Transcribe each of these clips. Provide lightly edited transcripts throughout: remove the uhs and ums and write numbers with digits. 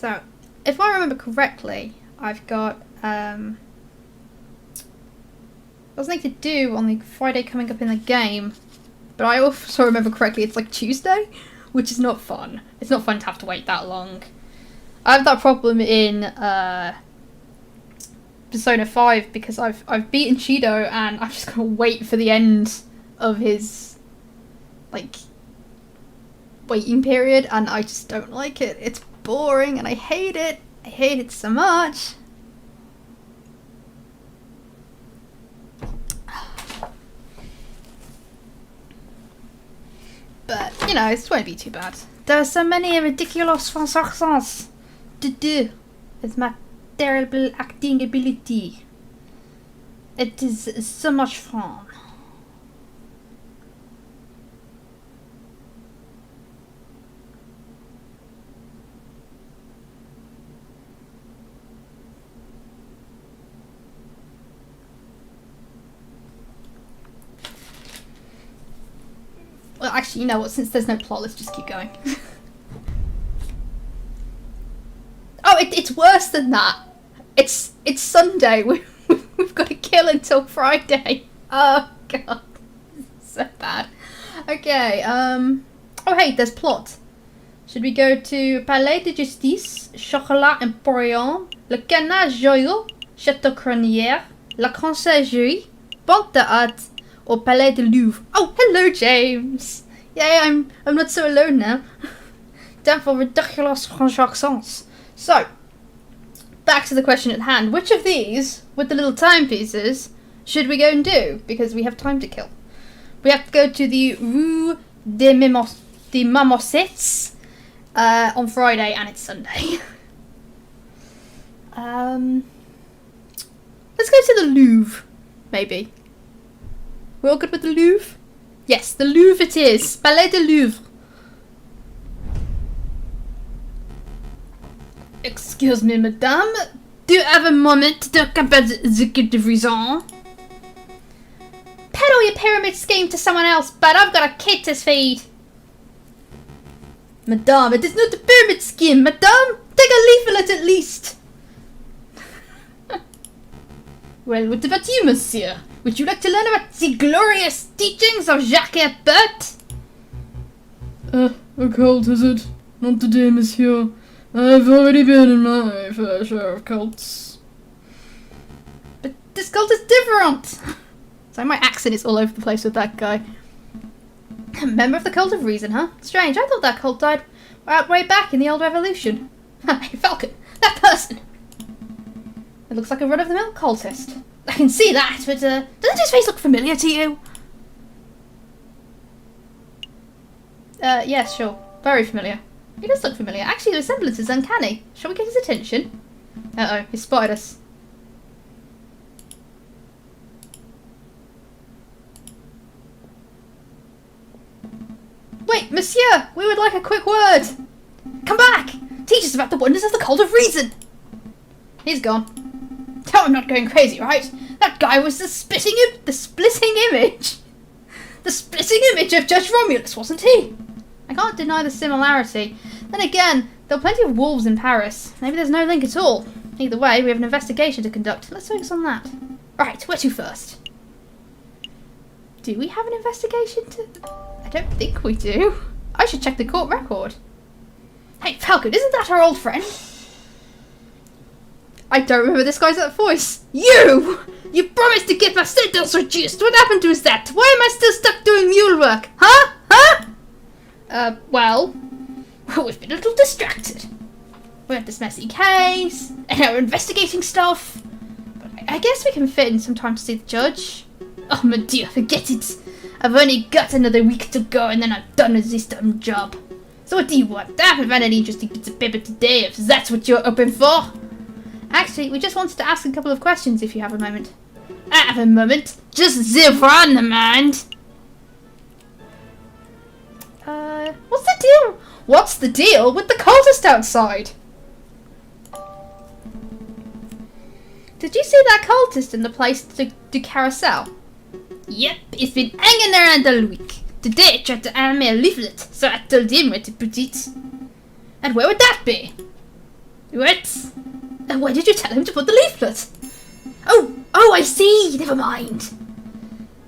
So, if I remember correctly, I've got there's something to do on the Friday coming up in the game, but I also remember correctly it's like Tuesday, which is not fun. It's not fun to have to wait that long. I have that problem in Persona 5 because I've beaten Shido and I'm just gonna wait for the end of his like waiting period, and I just don't like it. It's boring and I hate it. I hate it so much. But, you know, it won't be too bad. There are so many ridiculous transactions to do with my terrible acting ability. It is so much fun. Well, actually, you know what? Since there's no plot, let's just keep going. Oh, it's worse than that. It's Sunday. We've got to kill until Friday. Oh god, so bad. Okay. Oh hey, there's plot. Should we go to Palais de Justice, Chocolat Emporium, Le Canard Joyeux, Château Cronière, La Conciergerie, Banque d'Art, or Palais de Louvre? Oh, hello, James. Yay, I'm not so alone now. Time for ridiculous transactions. So, back to the question at hand. Which of these, with the little timepieces, should we go and do? Because we have time to kill. We have to go to the Rue des Marmosettes on Friday, and it's Sunday. Let's go to the Louvre, maybe. We're all good with the Louvre? Yes, the Louvre it is. Palais de Louvre. Excuse me, madame. Do you have a moment to talk about the executive reason? Peddle your pyramid scheme to someone else, but I've got a kid to feed. Madame, it is not a pyramid scheme, madame. Take a leaflet at least. Well, what about you, monsieur? Would you like to learn about the glorious teachings of Jacques Appert? A cult, is it? Not today, monsieur. I've already been in my fair share of cults. But this cult is different! So my accent is all over the place with that guy. A member of the Cult of Reason, huh? Strange, I thought that cult died way back in the old revolution. Hey, Falcon, that person! It looks like a run-of-the-mill cultist. I can see that, but doesn't his face look familiar to you? Yes, sure. Very familiar. He does look familiar. Actually, the resemblance is uncanny. Shall we get his attention? Uh-oh, he spotted us. Wait, monsieur! We would like a quick word! Come back! Teach us about the wonders of the Cult of Reason! He's gone. Oh, I'm not going crazy, right? That guy was the splitting image! The splitting image of Judge Romulus, wasn't he? I can't deny the similarity. Then again, there are plenty of wolves in Paris. Maybe there's no link at all. Either way, we have an investigation to conduct. Let's focus on that. Right, where to first? Do we have an investigation to... I don't think we do. I should check the court record. Hey, Falcon, isn't that our old friend? I don't remember this guy's voice. You! You promised to get my sentence reduced. What happened to that? Why am I still stuck doing mule work? Huh? Well, we've been a little distracted. We have this messy case, and we're investigating stuff. But I guess we can fit in some time to see the judge. Oh my dear, forget it. I've only got another week to go, and then I'm done with this dumb job. So what do you want? I haven't found any interesting bits of paper today, if that's what you're open for. Actually, we just wanted to ask a couple of questions, if you have a moment. I have a moment. Just zip on the mind. What's the deal? What's the deal with the cultist outside? Did you see that cultist in the place du carousel? Yep, it's been hanging around all week. Today it tried to hand me a leaflet, so I told him where to put it. And where would that be? What? And why did you tell him to put the leaflet? Oh, I see. Never mind.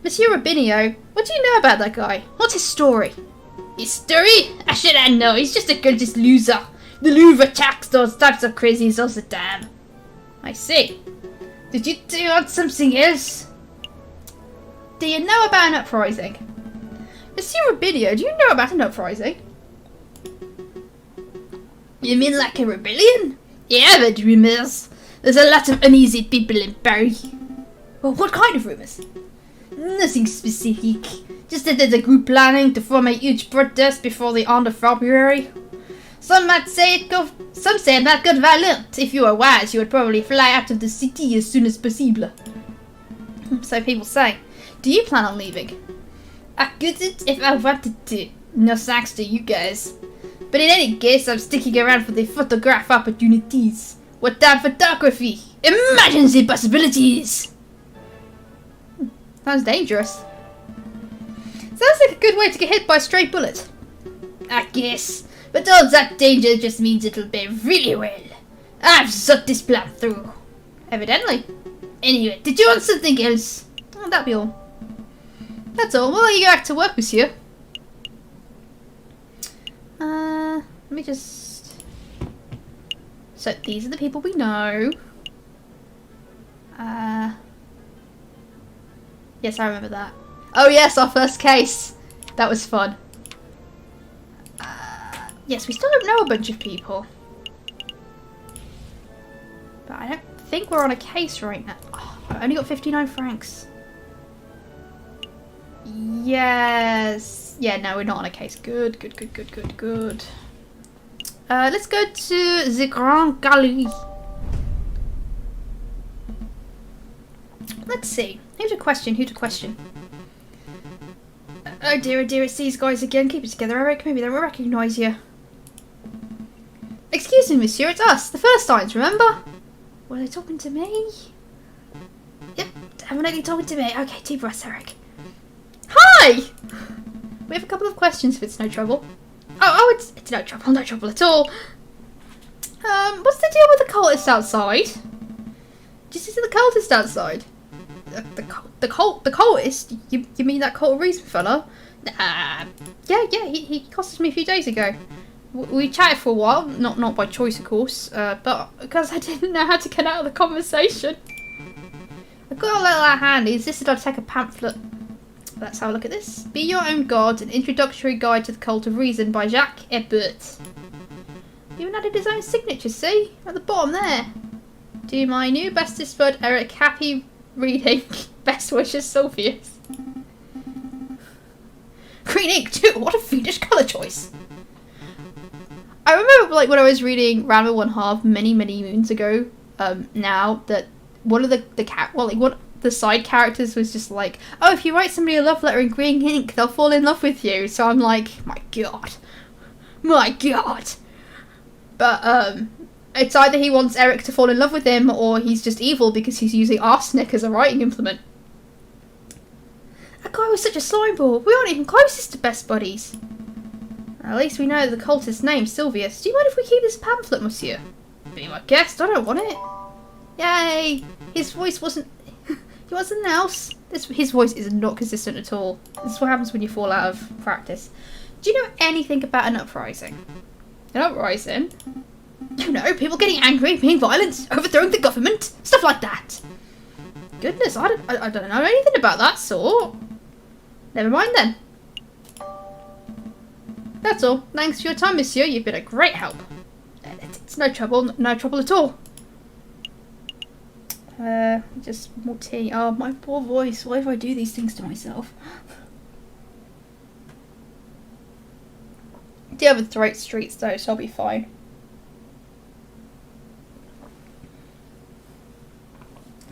Monsieur Rubinio, what do you know about that guy? What's his story? His story? I should have known. He's just a gorgeous loser. The Louvre attacks those types of crazies all the time. I see. Did you do on something else? Do you know about an uprising? Monsieur Rubinio, do you know about an uprising? You mean like a rebellion? Yeah, I've heard rumours. There's a lot of uneasy people in Paris. Well, what kind of rumours? Nothing specific. Just that there's a group planning to form a huge protest before the end of February. Some say it got violent. If you were wise, you would probably fly out of the city as soon as possible. So people say. Do you plan on leaving? I couldn't if I wanted to. No thanks to you guys. But in any case, I'm sticking around for the photograph opportunities. What time photography? Imagine the possibilities! Sounds dangerous. Sounds like a good way to get hit by a stray bullet. I guess. But all that danger just means it'll be really well. I've thought this plan through. Evidently. Anyway, did you want something else? Oh, that'll be all. That's all. Well, you go back to work, monsieur. Let me just... So, these are the people we know. Yes, I remember that. Oh yes, our first case. That was fun. Yes, we still don't know a bunch of people. But I don't think we're on a case right now. Oh, I've only got 59 francs. Yes. Yeah, no, we're not on a case. Good. Let's go to the Grand Galerie. Let's see. Who to question? Oh dear, it's these guys again. Keep it together, Eric. Maybe they won't recognise you. Excuse me, monsieur, it's us. The first signs, remember? Were they talking to me? Yep, definitely talking to me. Okay, deep breaths, Eric. Hi! We have a couple of questions if it's no trouble. Oh, it's no trouble at all. What's the deal with the cultist outside? Did you see the cultist outside? The cultist? You mean that cult of reason fella? Yeah, he accosted me a few days ago. We chatted for a while, not by choice of course, but because I didn't know how to get out of the conversation. I got a little out of hand. He insisted I'd take a pamphlet. Let's have a look at this. Be Your Own God, an introductory guide to the cult of reason by Jacques Hebert. Even added his own signature, see? At the bottom there. To my new bestest bud Eric, happy reading. Best wishes, Sylvius. Green ink too, what a fiendish colour choice. I remember like when I was reading Ranma 1/2 many moons ago, now that one of the side characters was just like, oh, if you write somebody a love letter in green ink, they'll fall in love with you. So I'm like, my god. But it's either he wants Eric to fall in love with him, or he's just evil because he's using arsenic as a writing implement. That guy was such a slime ball. We aren't even closest to best buddies. At least we know the cultist's name, Sylvius. Do you mind if we keep this pamphlet, monsieur? Be my guest. I don't want it. Yay! His voice wasn't... He wants something else. His voice is not consistent at all. This is what happens when you fall out of practice. Do you know anything about an uprising? An uprising? You know, people getting angry, being violent, overthrowing the government, stuff like that. Goodness, I don't know anything about that sort. Never mind then. That's all. Thanks for your time, monsieur. You've been a great help. It's no trouble at all. Just more tea. Oh, my poor voice. Why do I do these things to myself? I do have a throat streets though, so I'll be fine.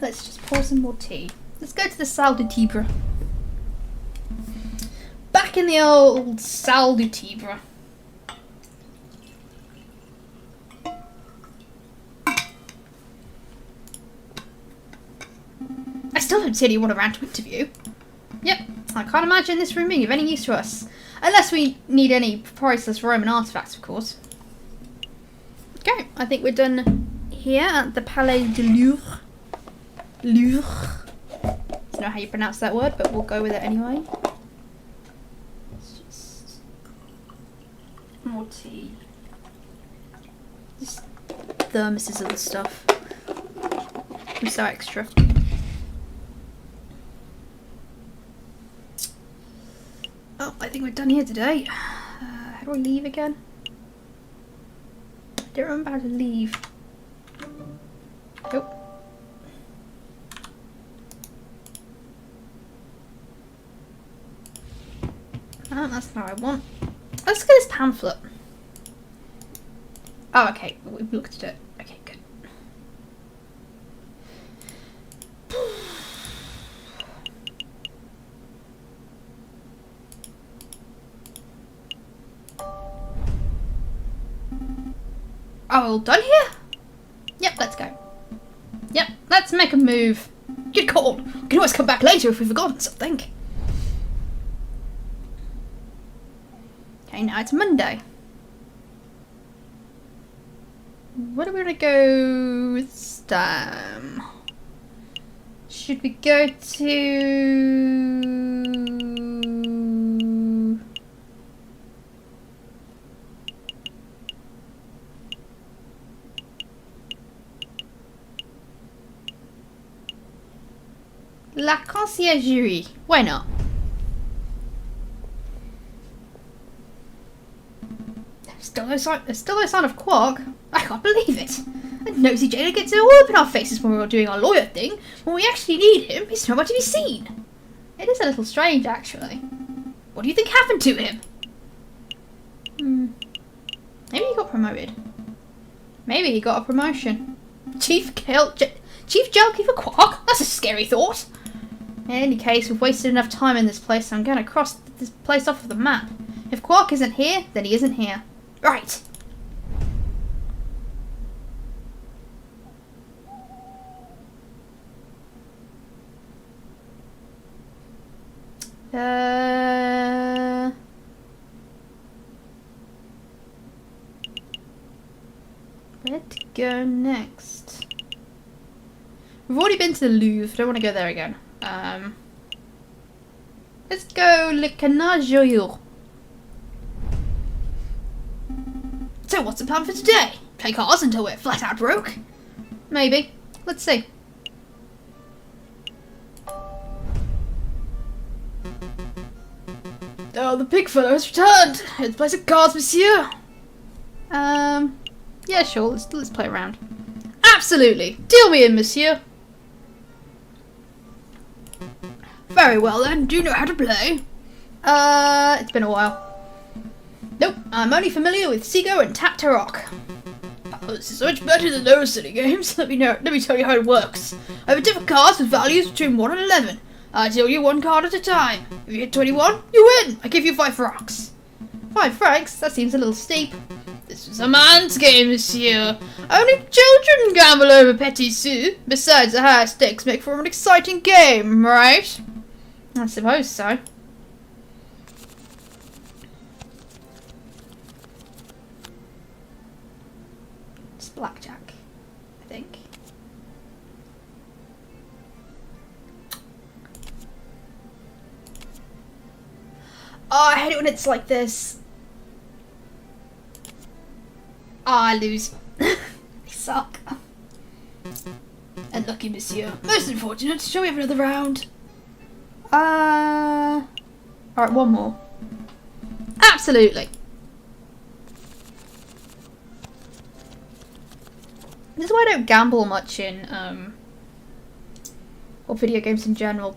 Let's just pour some more tea. Let's go to the Salle du Tibre. Back in the old Salle du Tibre. I still don't see anyone around to interview. Yep, I can't imagine this room being of any use to us. Unless we need any priceless Roman artifacts, of course. Okay, I think we're done here at the Palais de Louvre. Louvre. I don't know how you pronounce that word, but we'll go with it anyway. It's just more tea. Just thermoses of the stuff. I'm so extra. Oh, I think we're done here today. How do I leave again? I don't remember how to leave. Nope. Oh, that's not what I want. Let's look at this pamphlet. Oh, okay. We've looked at it. Okay, good. Oh, all done here? Yep, let's go. Yep, let's make a move. Good call. We can always come back later if we've forgotten something. Okay, now it's Monday. Where do we want to go this time? Should we go to... La Conciergerie? Why not? Still no sign of Quark. I can't believe it. A nosy jailer gets all up in our faces when we're doing our lawyer thing. When we actually need him, he's nowhere to be seen. It is a little strange, actually. What do you think happened to him? Maybe he got promoted. Maybe he got a promotion. Chief Jailkeeper Quark? That's a scary thought. In any case, we've wasted enough time in this place, so I'm going to cross this place off of the map. If Quark isn't here, then he isn't here. Right. Where to go next? We've already been to the Louvre. Don't want to go there again. Let's go Le Canard Joyeux. So what's the plan for today? Play cards until we're flat out broke? Maybe. Let's see. Oh, the pig fellow has returned. Let's play some cards, monsieur. Yeah, sure. Let's play around. Absolutely. Deal me in, monsieur. Very well then. Do you know how to play? It's been a while. Nope, I'm only familiar with Seago and Tap to Rock. Oh, this is so much better than those silly games. Let me tell you how it works. I have a deck of cards with values between 1 and 11. I deal you 1 card at a time. If you hit 21, you win. I give you 5 francs. 5 francs? That seems a little steep. This is a man's game, monsieur. Only children gamble over petty sous. Besides, the higher stakes make for an exciting game, right? I suppose so. It's blackjack, I think. Oh, I hate it when it's like this. I lose. They suck. Unlucky, monsieur. Most unfortunate. Shall we have another round? Alright, one more. Absolutely. This is why I don't gamble much in, or video games in general.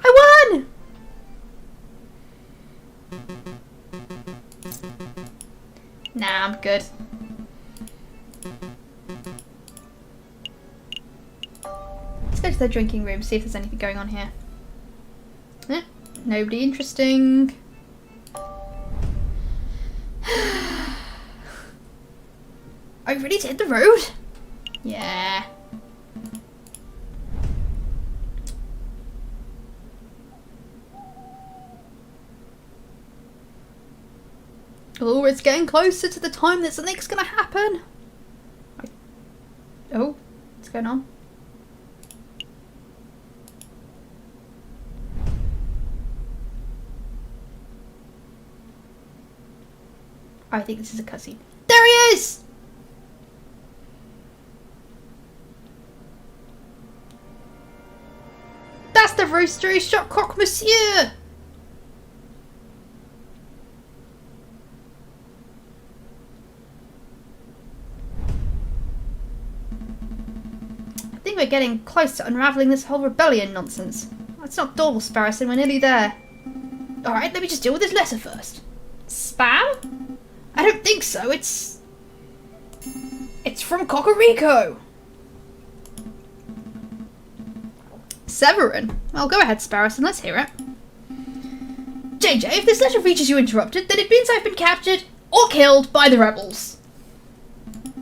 I won! Nah, I'm good. Let's go to the drinking room, see if there's anything going on here. Nobody interesting. Are you ready to hit the road? Yeah. Oh, it's getting closer to the time that something's gonna happen. Oh, what's going on? I think this is a cutscene. There he is! That's the rooster who shot Croque Monsieur! I think we're getting close to unravelling this whole rebellion nonsense. It's not dull, Sparrowson, we're nearly there. Alright, let me just deal with this letter first. Spam? I don't think so, it's from Cocorico! Severin? Well, go ahead, Sparrowson, let's hear it. JJ, if this letter reaches you interrupted, then it means I've been captured or killed by the rebels.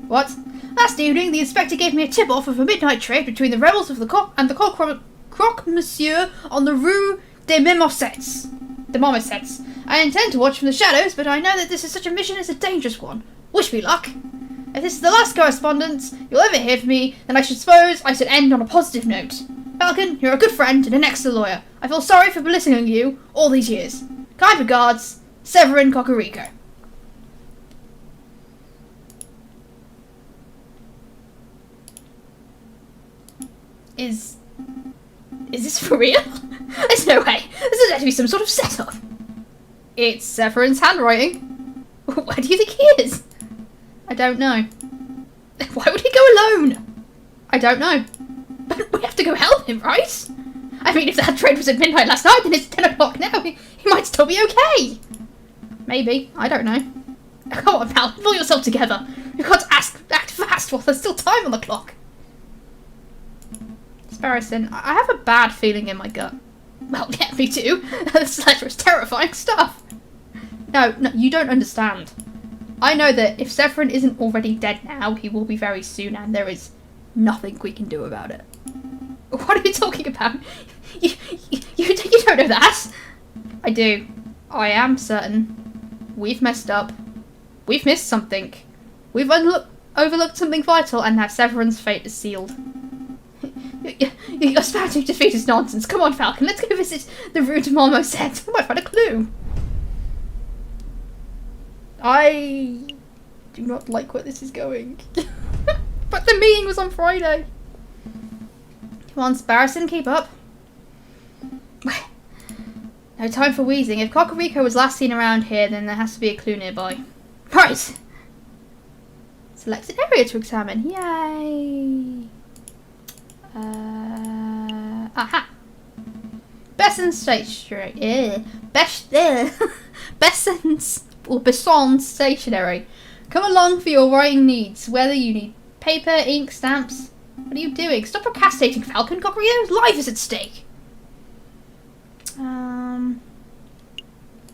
What? Last evening, the inspector gave me a tip-off of a midnight trade between the rebels of the Croque Monsieur on the Rue des Marmosettes. I intend to watch from the shadows, but I know that this is such a mission is a dangerous one. Wish me luck. If this is the last correspondence you'll ever hear from me, then I suppose I should end on a positive note. Falcon, you're a good friend and an excellent lawyer. I feel sorry for belittling you all these years. Kind regards, Severin Cocorico. Is this for real? There's no way. This is going to be some sort of setup. It's Severin's handwriting. Where do you think he is? I don't know. Why would he go alone? I don't know. But we have to go help him, right? I mean, if that trade was at midnight last night, then it's 10 o'clock now. He might still be okay. Maybe. I don't know. Come on, pal. Pull yourself together. You've got to act fast while there's still time on the clock. Sparrowson, I have a bad feeling in my gut. Well, yeah, me too. This letter is terrifying stuff. No, you don't understand. I know that if Severin isn't already dead now, he will be very soon, and there is nothing we can do about it. What are you talking about? You don't know that? I do. I am certain. We've messed up. We've missed something. We've overlooked something vital, and now Severin's fate is sealed. You're spouting defeatist nonsense. Come on, Falcon, let's go visit the Rue de Marmoset. We might find a clue. I do not like where this is going. But the meeting was on Friday. Come on, Sparrowson, keep up. No time for wheezing. If Cocorico was last seen around here, then there has to be a clue nearby. Right! Select an area to examine. Yay! Aha! Besson's stationery. Besson's stationery. Come along for your writing needs, whether you need paper, ink, stamps. What are you doing? Stop procrastinating, Falcon. Cocorico's life is at stake.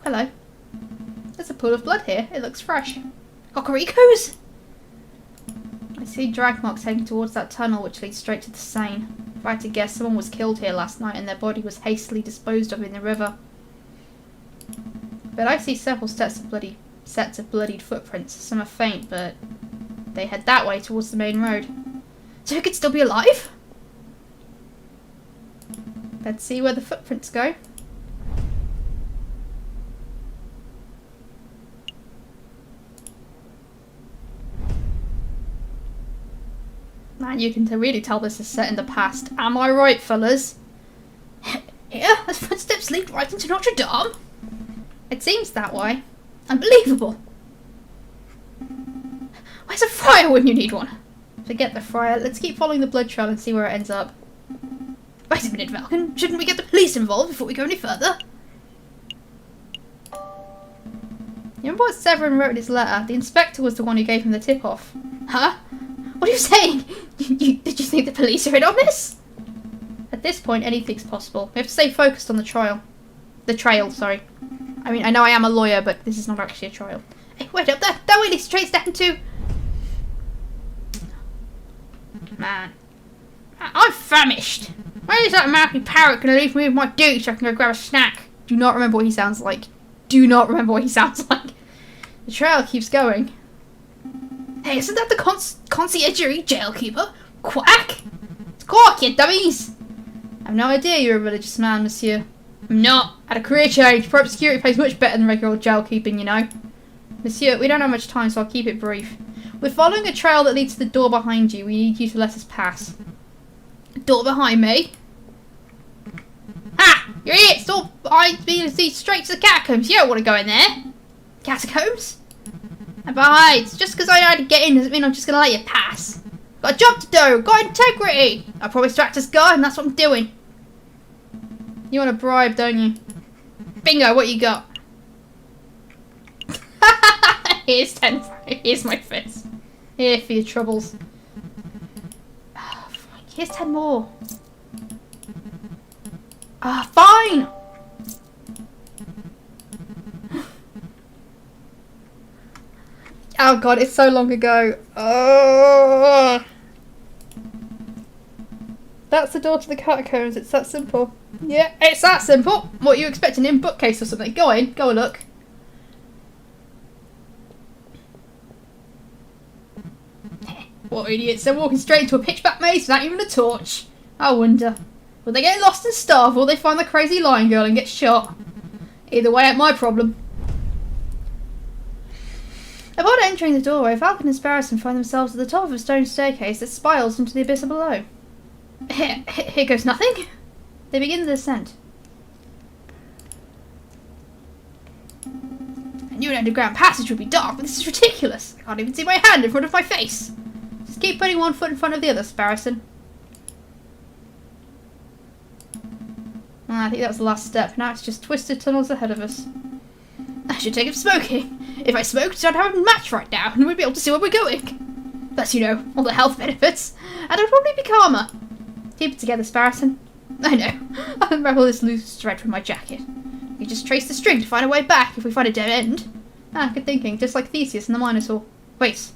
Hello. There's a pool of blood here. It looks fresh. Cocorico's? I see drag marks heading towards that tunnel which leads straight to the Seine. If I had to guess, someone was killed here last night and their body was hastily disposed of in the river. But I see several sets of bloodied footprints. Some are faint, but they head that way towards the main road. So who could still be alive? Let's see where the footprints go. Man, you can really tell this is set in the past. Am I right, fellas? Here, as footsteps lead right into Notre Dame? It seems that way. Unbelievable. Where's a friar when you need one? Forget the friar. Let's keep following the blood trail and see where it ends up. Wait a minute, Falcon. Shouldn't we get the police involved before we go any further? You remember what Severin wrote in his letter? The inspector was the one who gave him the tip-off. Huh? What are you saying? Did you think the police are in on this? At this point, anything's possible. We have to stay focused on the trial. The trail, sorry. I mean, I know I am a lawyer, but this is not actually a trial. Hey, wait up there! That way leads straight down to... Man. I'm famished! Where is that mouthy parrot gonna leave me with my duty so I can go grab a snack? Do not remember what he sounds like. Do not remember what he sounds like. The trail keeps going. Hey, isn't that the conciergerie jailkeeper? Quack! It's Quark, you dummies! I've no idea you're a religious man, monsieur. I'm not. At a career change, private security pays much better than regular jail keeping, you know. Monsieur, we don't have much time, so I'll keep it brief. We're following a trail that leads to the door behind you. We need you to let us pass. Door behind me? Ha! You're here! It's door behind me to see straight to the catacombs. You don't want to go in there. Catacombs? And besides, just because I know how to get in doesn't mean I'm just going to let you pass. Got a job to do. Got integrity. I promised to act as guard, and that's what I'm doing. You want a bribe, don't you? Bingo, what you got? Here's 10. Here's my fist. Here for your troubles. Oh, here's 10 more. Ah, fine! Oh god, it's so long ago. Oh. That's the door to the catacombs. It's that simple. Yeah, it's that simple. What, you expecting in bookcase or something? Go in, go look. What idiots, they're walking straight into a pitch black maze without even a torch. I wonder, will they get lost and starve, or will they find the crazy lion girl and get shot? Either way, ain't my problem. Upon entering the doorway, Falcon and Sparrowson find themselves at the top of a stone staircase that spirals into the abyss below. Here goes nothing. They begin the descent. I knew an underground passage would be dark, but this is ridiculous. I can't even see my hand in front of my face. Just keep putting one foot in front of the other, Sparrowson. I think that was the last step. Now it's just twisted tunnels ahead of us. I should take up smoking. If I smoked, I'd have a match right now, and we'd be able to see where we're going. Plus, you know, all the health benefits. And I'd probably be calmer. Keep it together, Sparrowson. I know. I'll unravel this loose thread from my jacket. You just trace the string to find a way back if we find a dead end. Ah, good thinking. Just like Theseus and the Minotaur. Wait.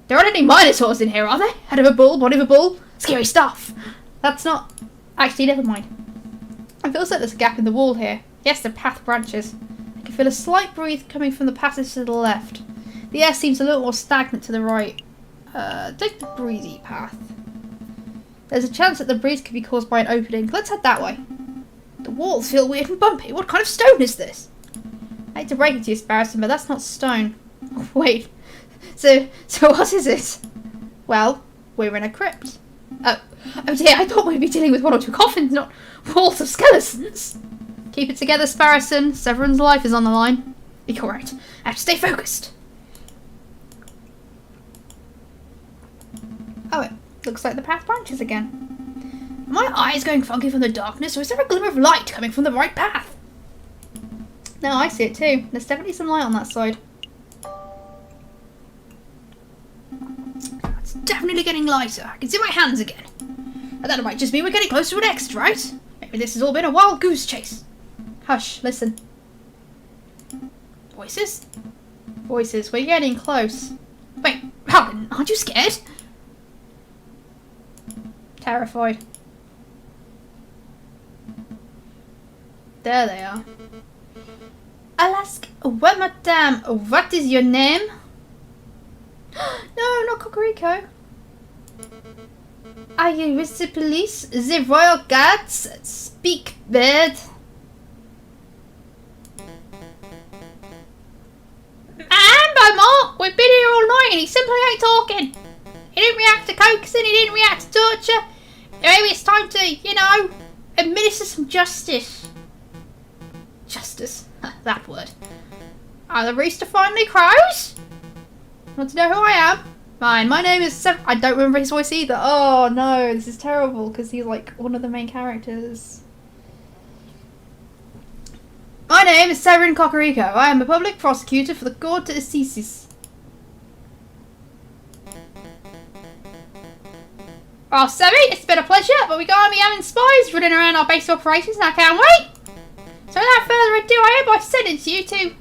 There aren't any Minotaurs in here, are there? Head of a bull, body of a bull. Scary stuff. That's not... Actually, never mind. It feels like there's a gap in the wall here. Yes, the path branches. I can feel a slight breeze coming from the passage to the left. The air seems a little more stagnant to the right. Take the breezy path. There's a chance that the breeze could be caused by an opening. Let's head that way. The walls feel weird and bumpy. What kind of stone is this? I hate to break it to you, Sparrowson, but that's not stone. Wait. So what is it? Well, we're in a crypt. Oh dear, I thought we'd be dealing with one or two coffins, not walls of skeletons. Keep it together, Sparrowson. Severin's life is on the line. You're right. I have to stay focused. Oh, it looks like the path branches again. Are my eyes going funky from the darkness, or is there a glimmer of light coming from the right path? No, I see it too. There's definitely some light on that side. It's definitely getting lighter. I can see my hands again. And that might just mean we're getting close to an exit, right? Maybe this has all been a wild goose chase. Hush, listen. Voices? Voices, we're getting close. Wait, Falcon, aren't you scared? Terrified. There they are. I'll ask, well, madame, what is your name? No, not Cocorico. Are you with the police? The royal guards? Speak, bird. Mark, we've been here all night and he simply ain't talking. He didn't react to coaxing, he didn't react to torture. Maybe it's time to, you know, administer some justice. Justice, that word. Are the rooster finally crows? Want to know who I am? Fine, my name is I don't remember his voice either. Oh no, this is terrible because he's like one of the main characters. My name is Severin Cocorico. I am a public prosecutor for the court of Assizes. Well, Severin, it's been a pleasure, but we're going to be having spies running around our base operations and I can't wait. So without further ado, I hereby sentence you to...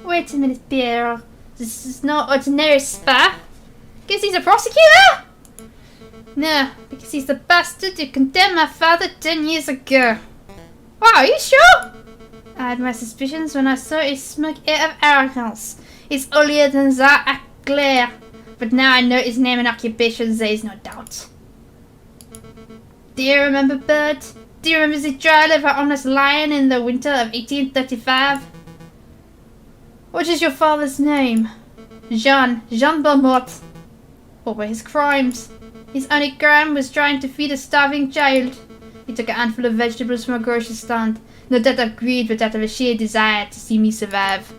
Wait a minute, Pierre. This is not ordinary spy. Because he's a prosecutor? No, because he's the bastard who condemned my father 10 years ago. Wow, are you sure? I had my suspicions when I saw his smug air of arrogance. It's earlier than that, I declare. But now I know his name and occupation, there is no doubt. Do you remember, Bird? Do you remember the trial of our honest lion in the winter of 1835? What is your father's name? Jean Belmont. What were his crimes? His only crime was trying to feed a starving child. He took a handful of vegetables from a grocery stand, not out of greed, but out of a sheer desire to see me survive.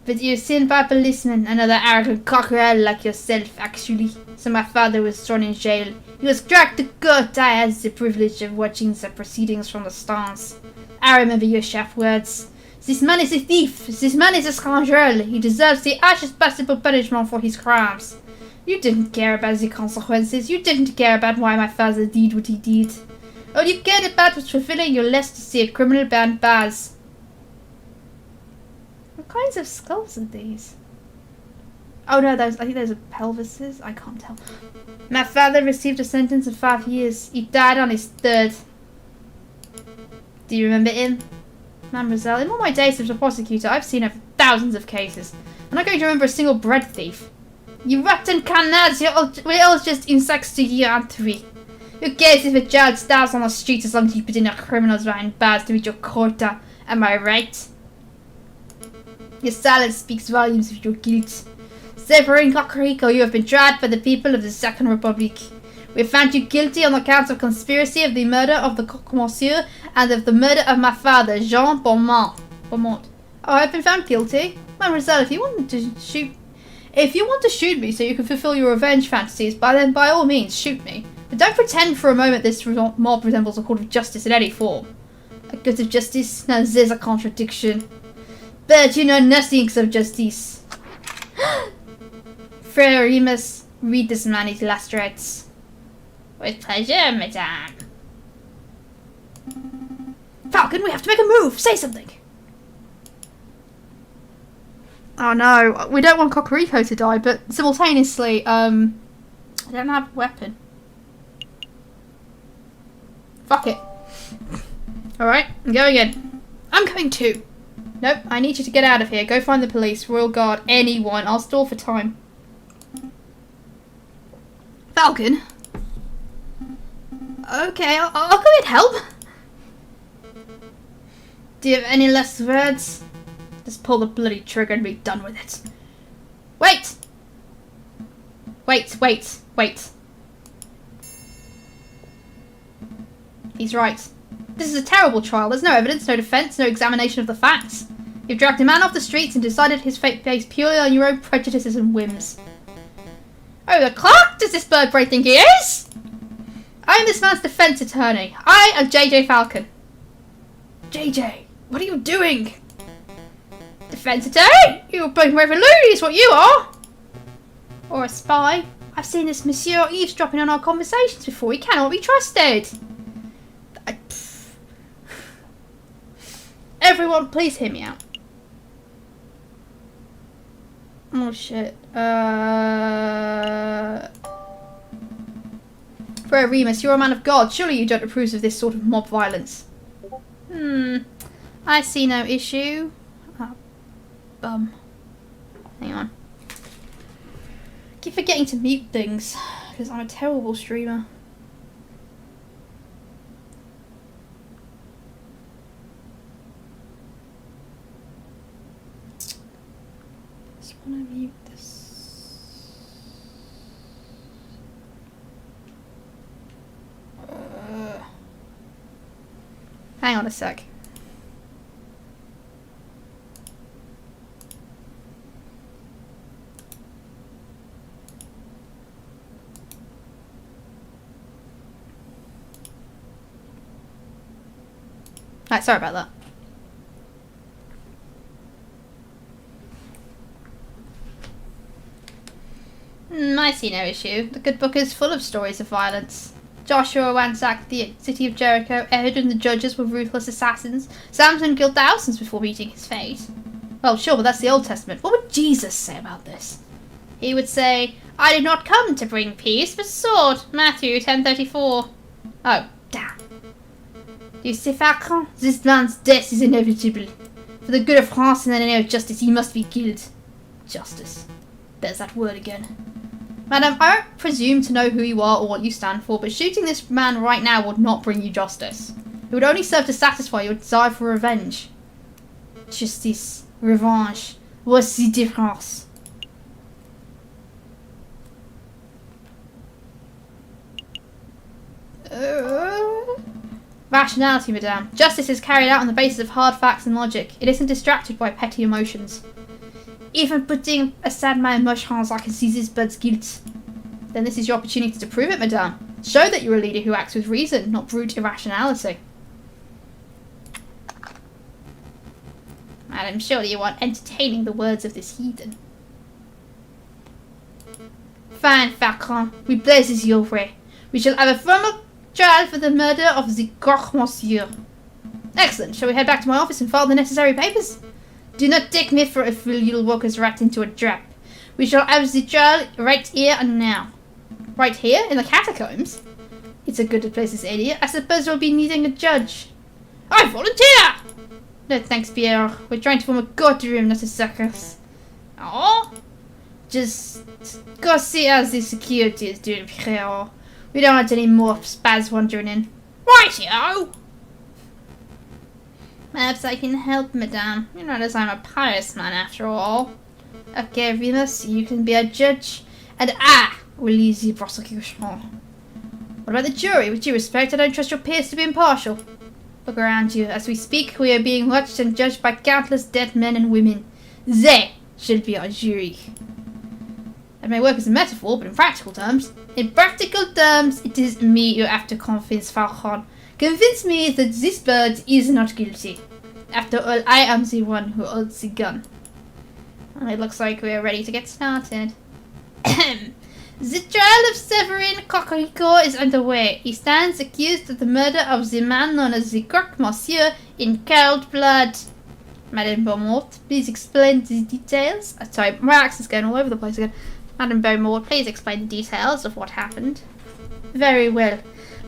But you were seen by a policeman, another arrogant cockerel like yourself, actually. So my father was thrown in jail. He was dragged to court. I had the privilege of watching the proceedings from the stands. I remember your sharp words. This man is a thief. This man is a scoundrel. He deserves the harshest possible punishment for his crimes. You didn't care about the consequences. You didn't care about why my father did what he did. All you cared about was fulfilling your lust to see a criminal behind bars. What kinds of skulls are these? Oh no, I think those are pelvises. I can't tell. My father received a sentence of 5 years. He died on his 3rd. Do you remember him? Mademoiselle, in all my days as a prosecutor, I've seen over thousands of cases. I'm not going to remember a single bread thief. You rotten canards, we're all just insects to you, aren't we? Who cares if a child starves on the street as long as you put in your criminals behind bars to meet your quota? Am I right? Your silence speaks volumes of your guilt. Severing Cocorico, you have been tried by the people of the Second Republic. We have found you guilty on the counts of conspiracy of the murder of the Coq Monsieur and of the murder of my father, Jean Beaumont. Oh, I've been found guilty. Mademoiselle, if you want to shoot me so you can fulfill your revenge fantasies, then by all means shoot me. But don't pretend for a moment this mob resembles a court of justice in any form. A court of justice? Now there's a contradiction. But you know nothing of justice. Frere Remus, read this man his last rites. With pleasure, madame. Falcon, we have to make a move. Say something. Oh no, we don't want Cocorico to die, but simultaneously, I don't have a weapon. Fuck it. Alright, I'm going in. I'm going too. Nope, I need you to get out of here. Go find the police, Royal Guard, anyone. I'll stall for time. Falcon? Okay, I'll go and help. Do you have any last words? Just pull the bloody trigger and be done with it. Wait! Wait. He's right. This is a terrible trial. There's no evidence, no defence, no examination of the facts. You've dragged a man off the streets and decided his fate based purely on your own prejudices and whims. Oh, the clerk? Does this bird brain think he is? I am this man's defence attorney. I am JJ Falcon. JJ, what are you doing? Defence attorney? You're a bloody revolutionary is what you are. Or a spy. I've seen this monsieur eavesdropping on our conversations before. He cannot be trusted. Everyone, please hear me out. Oh shit. Frere Remus, you're a man of God. Surely you don't approve of this sort of mob violence. I see no issue. Oh, bum. Hang on. I keep forgetting to mute things because I'm a terrible streamer. Just want to mute this. Hang on a sec. Right, sorry about that. I see no issue. The good book is full of stories of violence. Joshua ransacked the city of Jericho. Ehud and the judges were ruthless assassins. Samson killed thousands before meeting his fate. Well, sure, but that's the Old Testament. What would Jesus say about this? He would say, I did not come to bring peace, but sword. Matthew 10:34. Oh, damn. You see, Falcon, this man's death is inevitable. For the good of France and the name of justice, he must be killed. Justice. There's that word again. Madam, I don't presume to know who you are or what you stand for, but shooting this man right now would not bring you justice. It would only serve to satisfy your desire for revenge. Justice. Revenge. What's the difference? Rationality, madame. Justice is carried out on the basis of hard facts and logic. It isn't distracted by petty emotions. Even putting a sad man in much harms, I can see this bird's guilt. Then this is your opportunity to prove it, madame. Show that you're a leader who acts with reason, not brute irrationality. Madam, surely you aren't entertaining the words of this heathen. Fine, Falcon. We blaze this your way. We shall have a formal trial for the murder of the Croque Monsieur. Excellent. Shall we head back to my office and file the necessary papers? Do not take me for a fool. You'll walk us right into a trap. We shall have the trial right here and now. Right here? In the catacombs? It's a good place, this idiot. I suppose we'll be needing a judge. I volunteer! No thanks, Pierre. We're trying to form a courtroom, not a circus. Oh? Just go see how the security is doing, Pierre. We don't want any more spaz wandering in. Rightio! Perhaps I can help, madame. You notice I'm a pious man after all. Okay, Venus, you can be a judge, and I will lead the prosecution. What about the jury? With due respect, I don't trust your peers to be impartial. Look around you. As we speak, we are being watched and judged by countless dead men and women. They should be our jury. That may work as a metaphor, but in practical terms... In practical terms, it is me you have to convince, Falcon. Convince me that this bird is not guilty. After all, I am the one who holds the gun. Well, it looks like we are ready to get started. The trial of Severin Cocorico is underway. He stands accused of the murder of the man known as the Croque Monsieur in cold blood. Madame Beaumont, please explain the details. Sorry, my accent's going all over the place again. Madame Beaumont, please explain the details of what happened. Very well.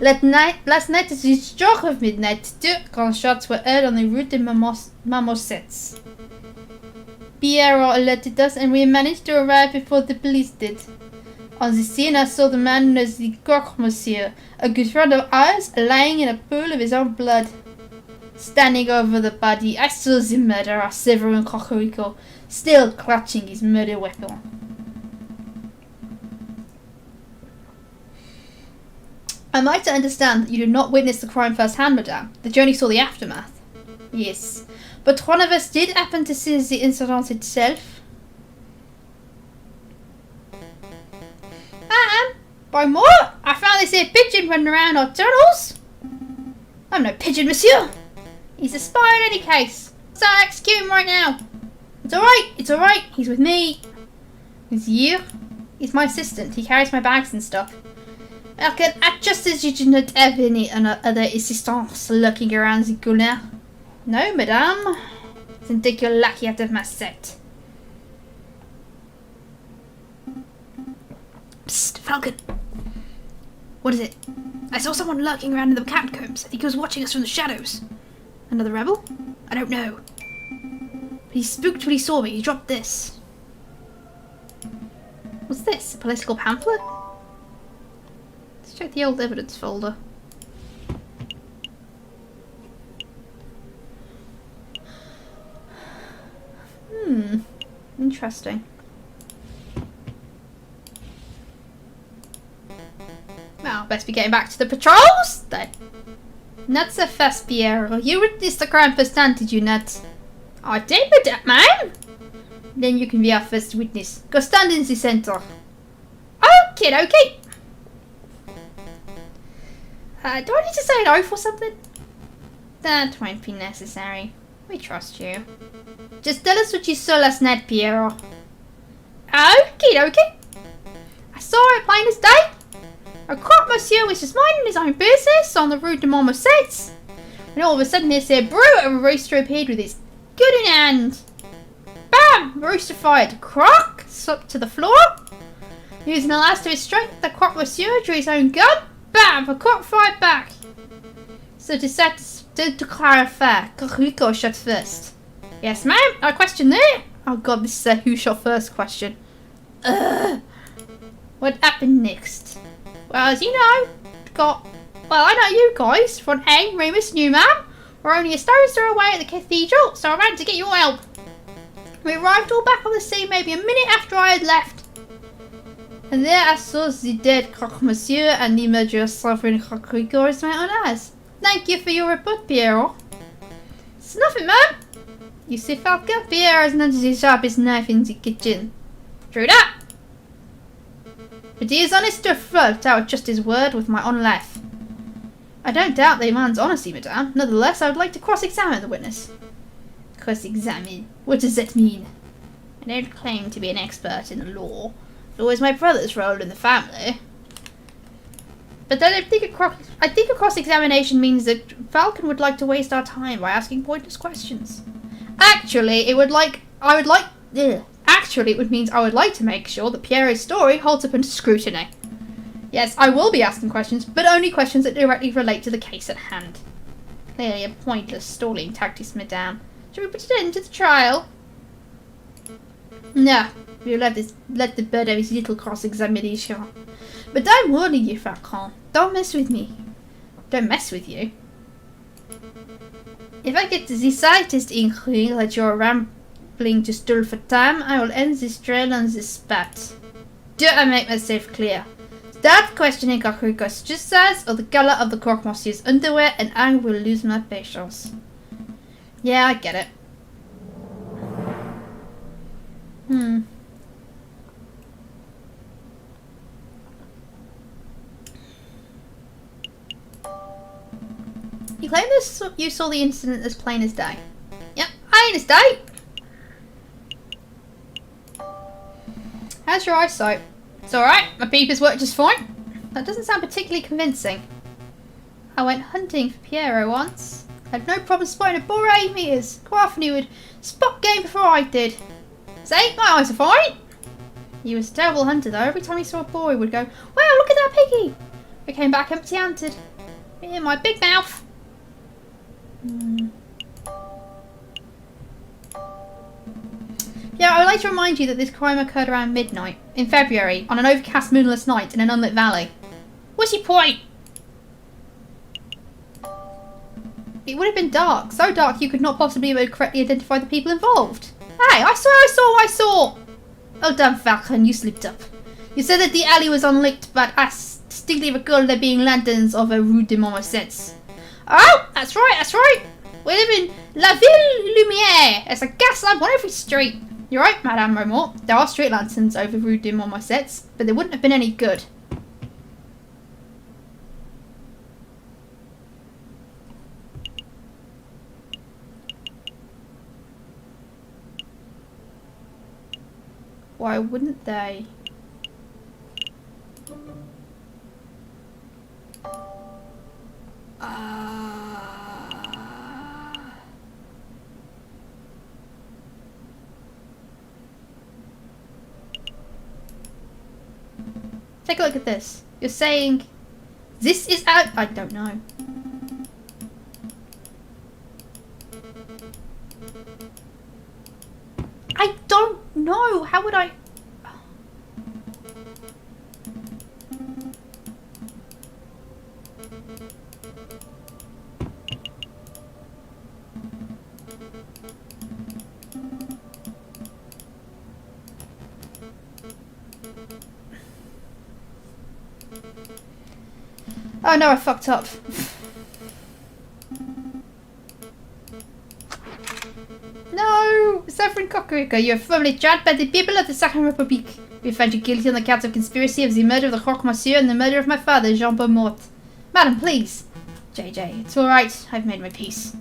Last night at the stroke of midnight, 2 gunshots were heard on the Rue de Marmosettes. Pierre alerted us and we managed to arrive before the police did. On the scene, I saw the man known as the Croque Monsieur, a good friend of ours, lying in a pool of his own blood. Standing over the body, I saw the murderer, Severin Cocorico, still clutching his murder weapon. Am I to understand that you did not witness the crime firsthand, madame? That you only saw the aftermath? Yes. But one of us did happen to see the incident itself. And, by more, I found this here pigeon running around our tunnels. I'm no pigeon, monsieur. He's a spy in any case. So I execute him right now. It's alright, he's with me. With you? He's my assistant, he carries my bags and stuff. I can act just as you do not have any other assistants lurking around the corner. No, madame. Then take your lackey out of my sight. Psst, Falcon. What is it? I saw someone lurking around in the catacombs. I think he was watching us from the shadows. Another rebel? I don't know. But he spooked when he saw me. He dropped this. What's this? A political pamphlet? Let's check the old evidence folder. Interesting. Well, best be getting back to the patrols then. Not so fast, Pierre. You witnessed the crime firsthand, did you not? I did, ma'am. Then you can be our first witness. Go stand in the center. Okay. Do I need to say an oath or something? That won't be necessary. We trust you. Just tell us what you saw last night, Pierre. Okay. I saw it plain as day. A Croque Monsieur was just minding his own business on the Rue de Marmosettes. And all of a sudden this there brute of a rooster appeared with his gun in hand. Bam! The rooster fired. Croque slipped to the floor. Using the last of his strength, the Croque Monsieur drew his own gun. Bam! The Croque fired back. So to clarify, Cocorico shot first. Yes, ma'am. A question there? Oh god, this is a who shot first question. What happened next? Well, as you know, I know you guys, Fraternité, Remus, and you, ma'am, were only a stone's throw away at the cathedral, so I ran to get your help. We arrived all back on the scene maybe a minute after I had left. And there I saw the dead croque-monsieur and the murderer Sovereign Croque-Rigor is my own eyes. Thank you for your report, Piero. It's nothing, ma'am. You see, Falcon, Pierre has not the sharpest knife in the kitchen. True that. But he is honest to a fault. I would trust his word with my own life. I don't doubt the man's honesty, madame. Nonetheless, I would like to cross-examine the witness. Cross-examine? What does that mean? I don't claim to be an expert in the law. Law is my brother's role in the family. But then I think a cross-examination means that Falcon would like to waste our time by asking pointless questions. Actually, it would mean I would like to make sure that Piero's story holds up under scrutiny. Yes, I will be asking questions, but only questions that directly relate to the case at hand. Clearly a pointless stalling tactics, madame. Shall we put an end to the trial? No, we'll let the bird have his little cross-examination. But don't worry you, Falcon. Don't mess with me. Don't mess with you. If I get the slightest inkling that you're rambling to stall for time, I will end this trail on this spot. Do I make myself clear? Start questioning Croque-Rigor's just size or the colour of the croque-monsieur's underwear and I will lose my patience. Yeah, I get it. You claim you saw the incident as plain as day. Yep, plain as day. How's your eyesight? It's alright, my peepers work just fine. That doesn't sound particularly convincing. I went hunting for Piero once. I had no problem spotting a boar at 8 metres. Quite often he would spot game before I did. See, my eyes are fine. He was a terrible hunter though. Every time he saw a boar he would go, wow, look at that piggy. I came back empty-handed. In my big mouth. Yeah, I would like to remind you that this crime occurred around midnight, in February, on an overcast moonless night in an unlit valley. What's your point? It would have been dark, so dark you could not possibly have correctly identified the people involved. Hey, I saw! Oh damn Falcon, you slipped up. You said that the alley was unlit, but I distinctly recall there being lanterns over Rue de Montmorency. Oh, that's right. We live in La Ville Lumière. There's a gas lamp on every street. You're right, Madame Romort. There are street lanterns over Rue de Montmorency, but they wouldn't have been any good. Why wouldn't they? Take a look at this. You're saying this is out. I don't know. I don't know. How would I? Oh no, I fucked up. No! Sovereign Croque-Rigor, you are firmly tried by the people of the Second Republic. We find you guilty on the counts of conspiracy of the murder of the croque-monsieur and the murder of my father, Jean Beaumont. Madam, please. JJ, it's alright. I've made my peace.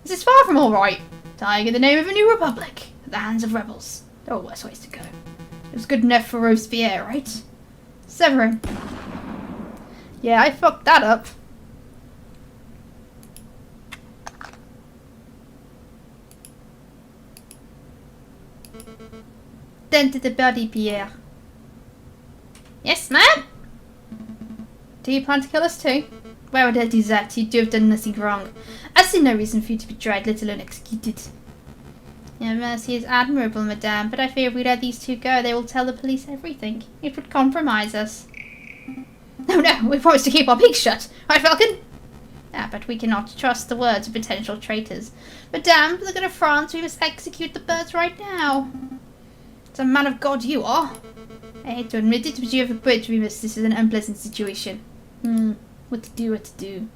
This is far from alright. Dying in the name of a new republic. At the hands of rebels. There are worse ways to go. It was good enough for Robespierre, right? Severin. Yeah, I fucked that up. Then to the body, Pierre. Yes, ma'am? Do you plan to kill us too? Why would I do that? You do have done nothing wrong. I see no reason for you to be tried, let alone executed. Your mercy is admirable, madame, but I fear if we let these two go, they will tell the police everything. It would compromise us. No, no, we promised to keep our beaks shut. Right, Falcon? Ah, but we cannot trust the words of potential traitors. Madame, for the good of France, we must execute the birds right now. It's a man of God you are. I hate to admit it, but you have a point, Remus. This is an unpleasant situation. What to do.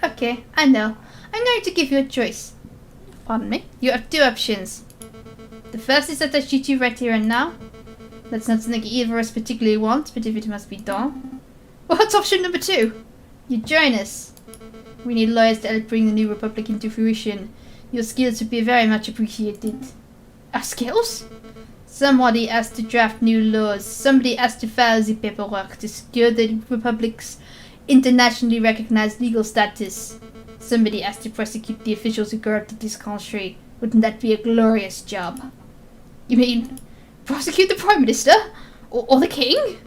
Okay, I know. I'm going to give you a choice. Pardon me? You have two options. The first is that I shoot you right here and now. That's not something either of us particularly want, but if it must be done. Well, what's option number 2? You join us. We need lawyers to help bring the new republic into fruition. Your skills would be very much appreciated. Our skills? Somebody has to draft new laws. Somebody has to file the paperwork to secure the republic's internationally recognized legal status. Somebody has to prosecute the officials who corrupted this country. Wouldn't that be a glorious job? You mean prosecute the Prime Minister? Or the King?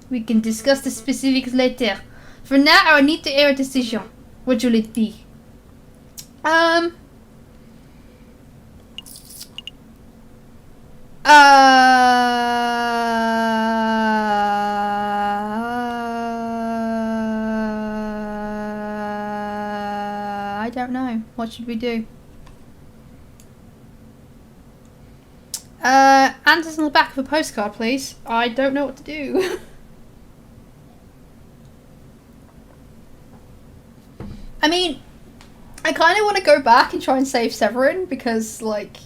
We can discuss the specifics later. For now, I need to hear a decision. What will it be? I don't know. What should we do? Answers on the back of a postcard, please. I don't know what to do. I mean, I kind of want to go back and try and save Severin because, like,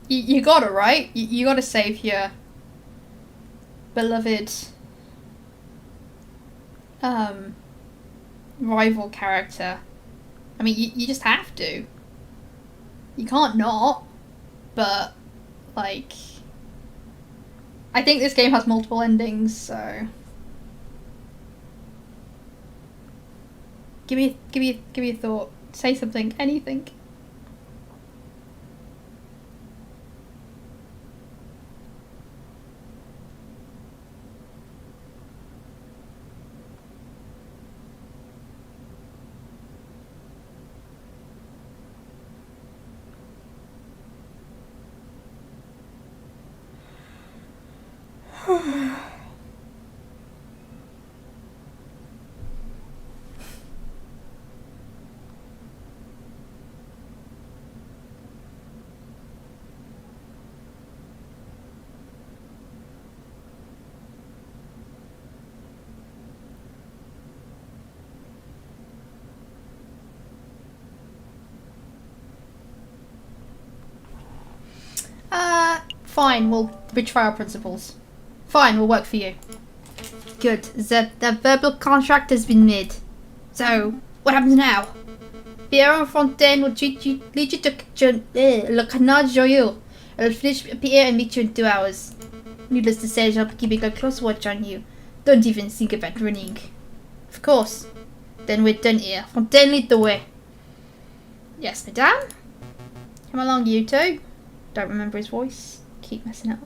you gotta, right? You gotta save your beloved rival character. I mean, you just have to. You can't not. But, like, I think this game has multiple endings, so give me a thought. Say something, anything. Fine, we'll betray our principles. Fine, we'll work for you. Good. The verbal contract has been made. So, what happens now? Pierre and Fontaine will lead you to Le Canard Joyeux. I'll finish Pierre and meet you in 2 hours. Needless to say, I'll be keeping a close watch on you. Don't even think about running. Of course. Then we're done here. Fontaine, lead the way. Yes, madame? Come along, you two. Don't remember his voice. Keep messing up.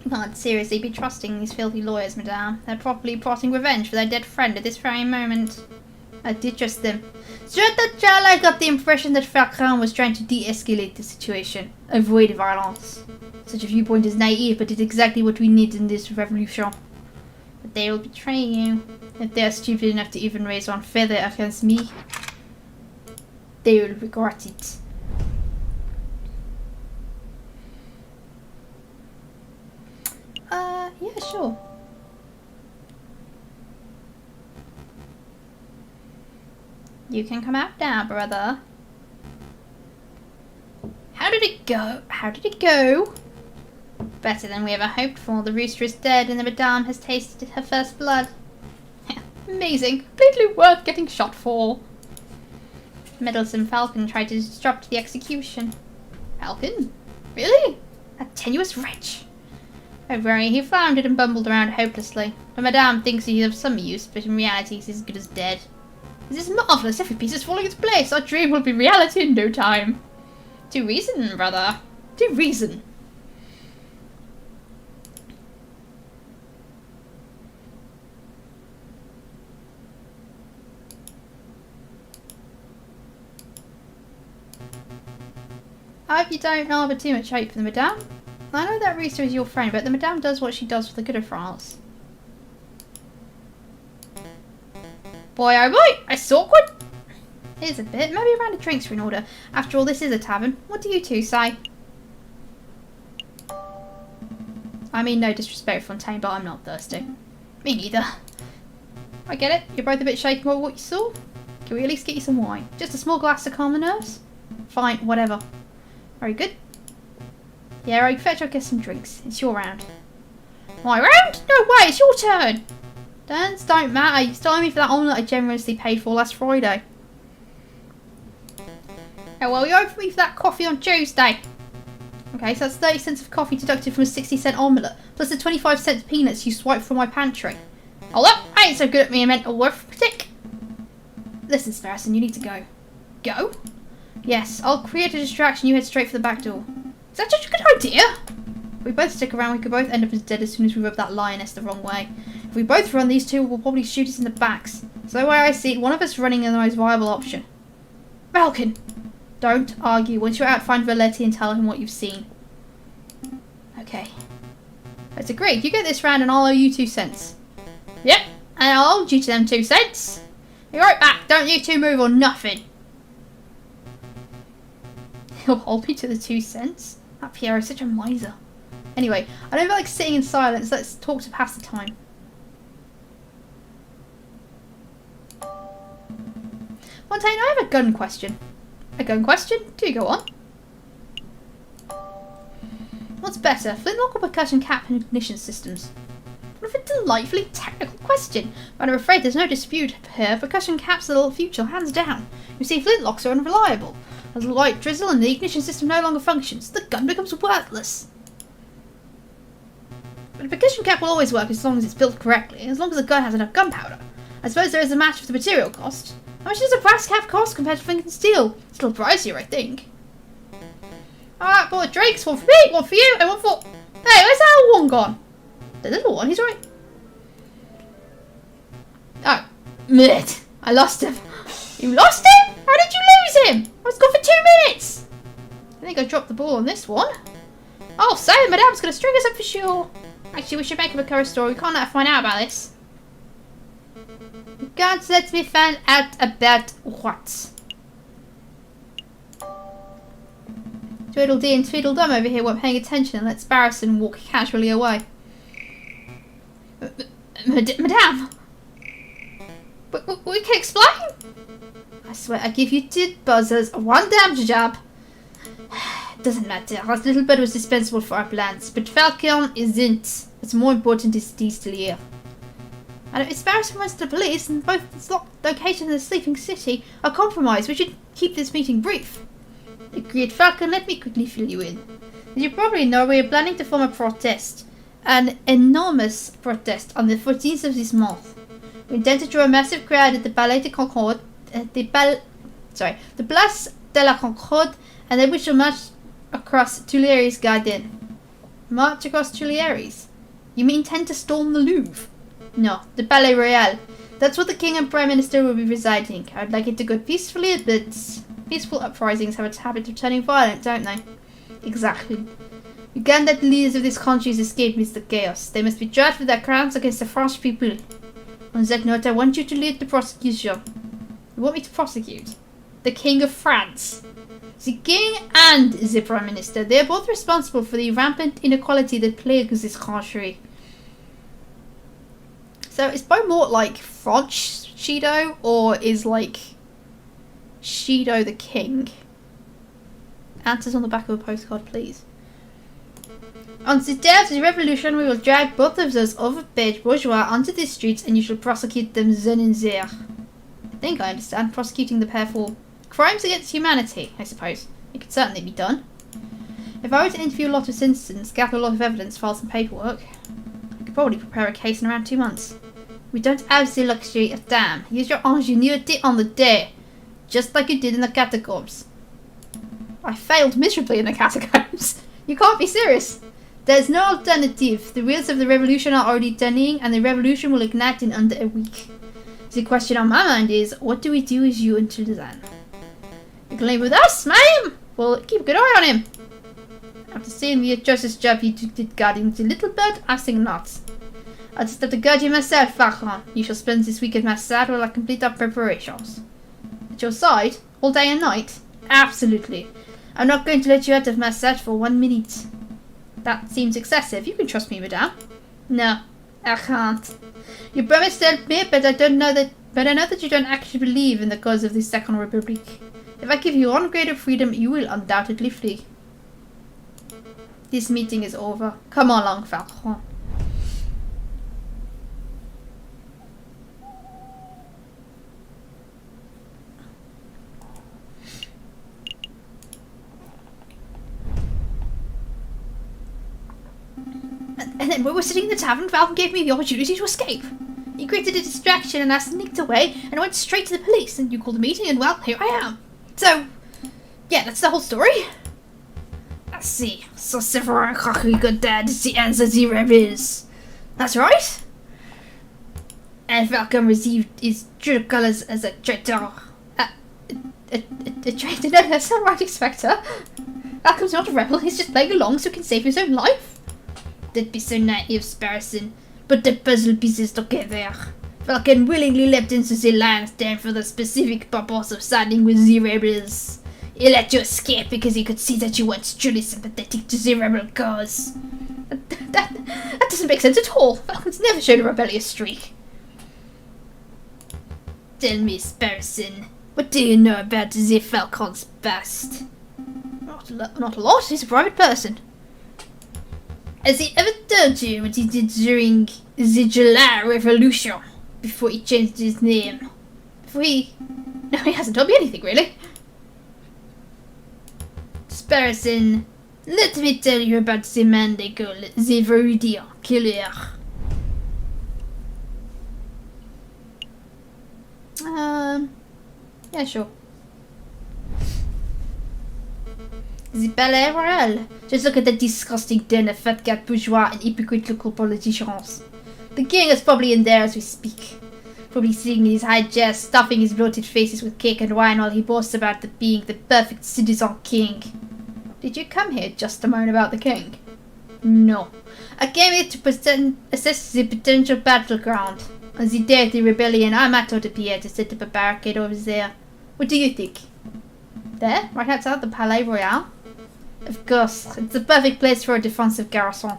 You can't seriously be trusting these filthy lawyers, madame. They're probably plotting revenge for their dead friend at this very moment. I did trust them. Throughout that trial, I got the impression that Falcon was trying to de-escalate the situation. Avoid violence. Such a viewpoint is naive, but it's exactly what we need in this revolution. But they will betray you. If they are stupid enough to even raise one feather against me, they will regret it. Yeah, sure. You can come out now, brother. How did it go? How did it go? Better than we ever hoped for. The rooster is dead and the madame has tasted her first blood. Amazing. Completely worth getting shot for. Meddlesome Falcon tried to disrupt the execution. Falcon? Really? A tenuous wretch. Aviary, he floundered and bumbled around hopelessly. The madame thinks he's of some use, but in reality he's as good as dead. This is marvellous. Every piece is falling into place. Our dream will be reality in no time. To reason, brother. To reason. I hope you don't harbour too much hate for the Madame. I know that Rooster is your friend, but the Madame does what she does for the good of France. Boy, oh boy, it's awkward. It is a bit. Maybe a round of drinks are in order. After all, this is a tavern. What do you two say? I mean, no disrespect, Fontaine, but I'm not thirsty. Me neither. I get it. You're both a bit shaken by what you saw. Can we at least get you some wine? Just a small glass to calm the nerves? Fine, whatever. Very good. Yeah, I fetch, I'll get some drinks. It's your round. My round? No way, it's your turn. Turns don't matter. You started me for that omelette I generously paid for last Friday. Oh well, you owed me for that coffee on Tuesday. Okay, so that's 30 cents of coffee deducted from a 60-cent omelette, plus the 25-cent peanuts you swiped from my pantry. Hold up, I ain't so good at me mental arithmetic. Listen, Sparrowson, you need to go. Go? Yes, I'll create a distraction. You head straight for the back door. Is that such a good idea? If we both stick around, we could both end up as dead as soon as we rub that lioness the wrong way. If we both run, these two will probably shoot us in the backs. So the way I see it, one of us running is the most viable option. Falcon! Don't argue. Once you're out, find Valetti and tell him what you've seen. Okay. That's agreed. You get this round and I'll owe you 2 cents. Yep, and I'll hold you to them 2 cents. Be right back. Don't you two move or nothing. He'll hold me to the 2 cents? That Pierre is such a miser. Anyway, I don't feel like sitting in silence. Let's talk to pass the time. Fontaine, I have a gun question. A gun question? Do go on. What's better, flintlock or percussion cap and ignition systems? What a delightfully technical question, but I'm afraid there's no dispute here. Percussion caps are the future, hands down. You see, flintlocks are unreliable. As the light drizzle and the ignition system no longer functions, the gun becomes worthless. But a percussion cap will always work as long as it's built correctly, and as long as the gun has enough gunpowder. I suppose there is a match for the material cost. How much does a brass cap cost compared to flint and steel? Still pricier, I think. Alright, bought drinks, one for me, one for you, and one for... Hey, where's that little one gone? The little one, he's right. Oh, mid. I lost him. You lost him? How did you lose him? I was gone for 2 minutes. I think I dropped the ball on this one. Oh, say, Madame's going to string us up for sure. Actually, we should make up a cover story. We can't let her find out about this. You can't let me find out about what? Tweedledee and Tweedledum over here weren't paying attention and let Sparrowson walk casually away. Madame! We can explain? I swear I give you 2 buzzers, 1 damn job. Doesn't matter, that little bird was dispensable for our plans, but Falcon isn't. What's more important is Distelier. And if Sparrowson runs to the police and both its location in the sleeping city are compromised, we should keep this meeting brief. Agreed, Falcon, let me quickly fill you in. As you probably know, we are planning to form a protest. An enormous protest on the 14th of this month. We intend to draw a massive crowd at the Palais de Concorde, the Place de la Concorde, and then we shall march across Tuileries Garden. March across Tuileries? You mean intend to storm the Louvre? No, the Palais Royal. That's where the King and Prime Minister will be residing. I'd like it to go peacefully, but peaceful uprisings have a habit of turning violent, don't they? Exactly. You can't let the leaders of these countries escape Mr. Chaos. They must be judged for their crimes against the French people. On that note, I want you to lead the prosecution. You want me to prosecute? The King of France. The King and the Prime Minister. They are both responsible for the rampant inequality that plagues this country. So is Beaumont like French Shido, or is like Shido the king? Answers on the back of a postcard, please. On the day of the revolution, we will drag both of those overpaid bourgeois onto the streets and you shall prosecute them then and there. I think I understand. Prosecuting the pair for crimes against humanity, I suppose. It could certainly be done. If I were to interview a lot of citizens, gather a lot of evidence, file some paperwork, I could probably prepare a case in around 2 months. We don't have the luxury of time. Use your ingenuity on the day, just like you did in the catacombs. I failed miserably in the catacombs. You can't be serious. There's no alternative. The wheels of the revolution are already turning, and the revolution will ignite in under a week. The question on my mind is, what do we do with you until then? You can live with us, ma'am! Well, keep a good eye on him. After seeing the atrocious job you did guarding the little bird, I think not. I'll just have to guard you myself, Falcon. You shall spend this week at my side while I complete our preparations. At your side? All day and night? Absolutely. I'm not going to let you out of my sight for 1 minute. That seems excessive. You can trust me, madame. No, I can't. You promised to help me, but I know that you don't actually believe in the cause of the Second Republic. If I give you one greater freedom, you will undoubtedly flee. This meeting is over. Come along, Falcon. And then when we were sitting in the tavern, Falcon gave me the opportunity to escape. He created a distraction and I sneaked away and I went straight to the police and you called a meeting and well, here I am. So, yeah, that's the whole story. I see. So Severin Cocky got dead is the answer the rebels. That's right. And Falcon received his true colours as a traitor. A traitor? No, that's not right, Inspector. Falcon's not a rebel, he's just playing along so he can save his own life. That'd be so naive, Sparrowson. Put the puzzle pieces together. Falcon willingly leapt into the lion's den for the specific purpose of siding with the rebels. He let you escape because he could see that you weren't truly sympathetic to the rebel cause. That doesn't make sense at all. Falcon's never shown a rebellious streak. Tell me, Sparrowson, what do you know about the Falcon's past? Not a lot. He's a private person. Has he ever told you what he did during the July Revolution? Before he changed his name? No, he hasn't told me anything, really. Sparrowson, let me tell you about the man they call the Viridian Killer. Yeah, sure. The Palais Royal. Just look at the disgusting den of fat cat bourgeois and hypocrite local politicians. The king is probably in there as we speak. Probably sitting in his high chair, stuffing his bloated faces with cake and wine while he boasts about being the perfect citizen king. Did you come here just to moan about the king? No. I came here to assess the potential battleground. On the day of the rebellion, I might order Pierre to set up a barricade over there. What do you think? There? Right outside the Palais Royal? Of course, it's the perfect place for a defensive garrison.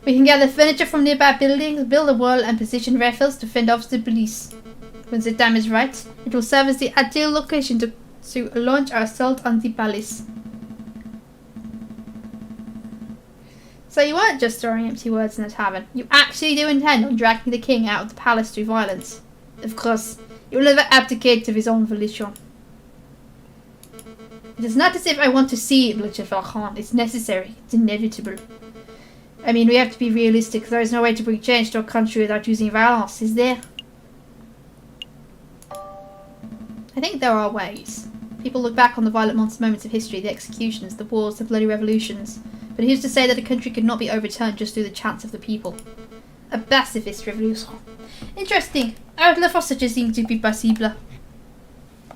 We can gather furniture from nearby buildings, build a wall and position rifles to fend off the police. When the time is right, it will serve as the ideal location to launch our assault on the palace. So you weren't just throwing empty words in the tavern. You actually do intend on dragging the king out of the palace through violence. Of course, he will never abdicate of his own volition. It is not as if I want to see bloodshed, Falcon. It's necessary. It's inevitable. I mean, we have to be realistic. There is no way to bring change to a country without using violence, is there? I think there are ways. People look back on the violent moments of history, the executions, the wars, the bloody revolutions. But who's to say that a country could not be overturned just through the chants of the people? A pacifist revolution. Interesting. I would love for such a thing to be possible.